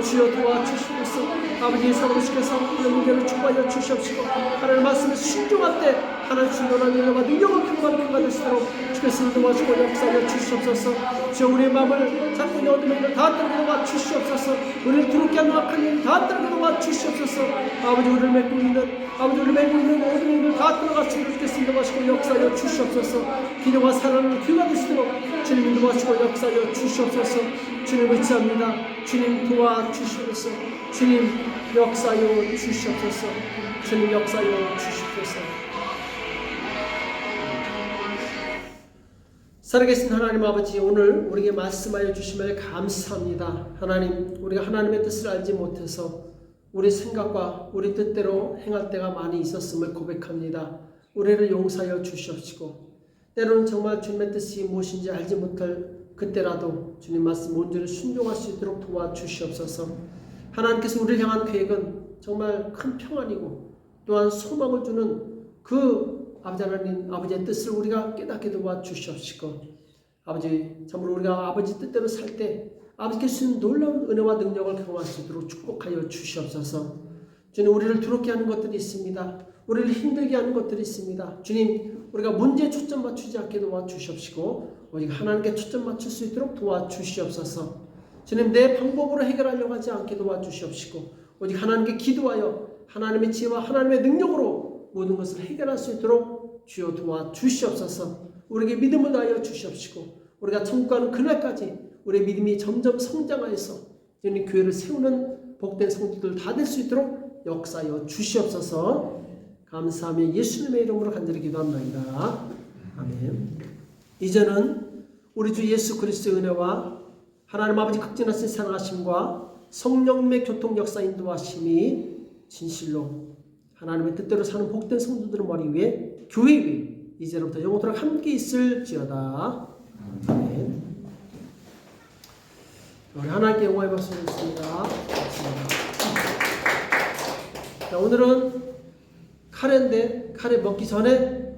주여 도와주시옵소서. 아버지 사랑하시께서 영계를 축복하여 주시옵시고 하나님 말씀에 순종할 때 하나님 신도한 은혜와 능력을 경험하는 그가 되시도록 주께서 인도하시고 역사하여 주시옵소서. 주여 우리의 마음을 자꾸 어둠의 일을 다 떨어져 주시옵소서. 우리를 두렵게 하는 악한 일 다 떨어져 주시옵소서. 아버지 우리를 맺고 있는 어둠의 일을 다 떨어가시고 주께서 인도하시고 역사하여 주시옵소서. 기도와 사랑을 귀가 되시도록 주님 인도하시고 역사하여 주시옵소서. 주님 의지합니다. 주님 도와주시옵소서. 주님 역사하여 주시옵소서. 주님 역사하여 주시옵소서. 살아계신 하나님 아버지 오늘 우리에게 말씀하여 주심을 감사합니다. 하나님 우리가 하나님의 뜻을 알지 못해서 우리 생각과 우리 뜻대로 행할 때가 많이 있었음을 고백합니다. 우리를 용서하여 주시옵시고 때로는 정말 주님의 뜻이 무엇인지 알지 못할 그때라도 주님 말씀 온전히 순종할 수 있도록 도와주시옵소서. 하나님께서 우리를 향한 계획은 정말 큰 평안이고 또한 소망을 주는 그 아버지 하나님 아버지의 뜻을 우리가 깨닫게 도와 주시옵시고 아버지 참으로 우리가 아버지 뜻대로 살 때 아버지께 주신 놀라운 은혜와 능력을 경험할 수 있도록 축복하여 주시옵소서. 주님 우리를 두렵게 하는 것들이 있습니다. 우리를 힘들게 하는 것들이 있습니다. 주님 우리가 문제에 초점 맞추지 않게 도와주시옵시고 오직 하나님께 초점 맞출 수 있도록 도와주시옵소서. 주님 내 방법으로 해결하려고 하지 않게 도와주시옵시고 오직 하나님께 기도하여 하나님의 지혜와 하나님의 능력으로 모든 것을 해결할 수 있도록 주여 도와주시옵소서. 우리에게 믿음을 다하여 주시옵시고 우리가 천국 가는 그날까지 우리의 믿음이 점점 성장하여서 주님 교회를 세우는 복된 성도들 다 될 수 있도록 역사하여 주시옵소서. 감사하며 예수님의 이름으로 간절히 기도합니다. 아멘. 이제는 우리 주 예수 그리스도의 은혜와 하나님 아버지 극진하신 사랑하심과 성령님의 교통 역사 인도하심이 진실로 하나님의 뜻대로 사는 복된 성도들의 머리 위에 교회 위에 이제로부터 영원토록 함께 있을지어다. 아멘. 우리 하나님께 영광의 박수를 드립니다. 자, 오늘은 카레인데 카레 먹기 전에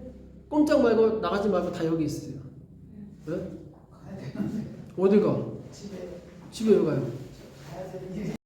꼼짝 말고 나가지 말고 다 여기 있어요. 네? 어딜 가? 집에 왜 가요?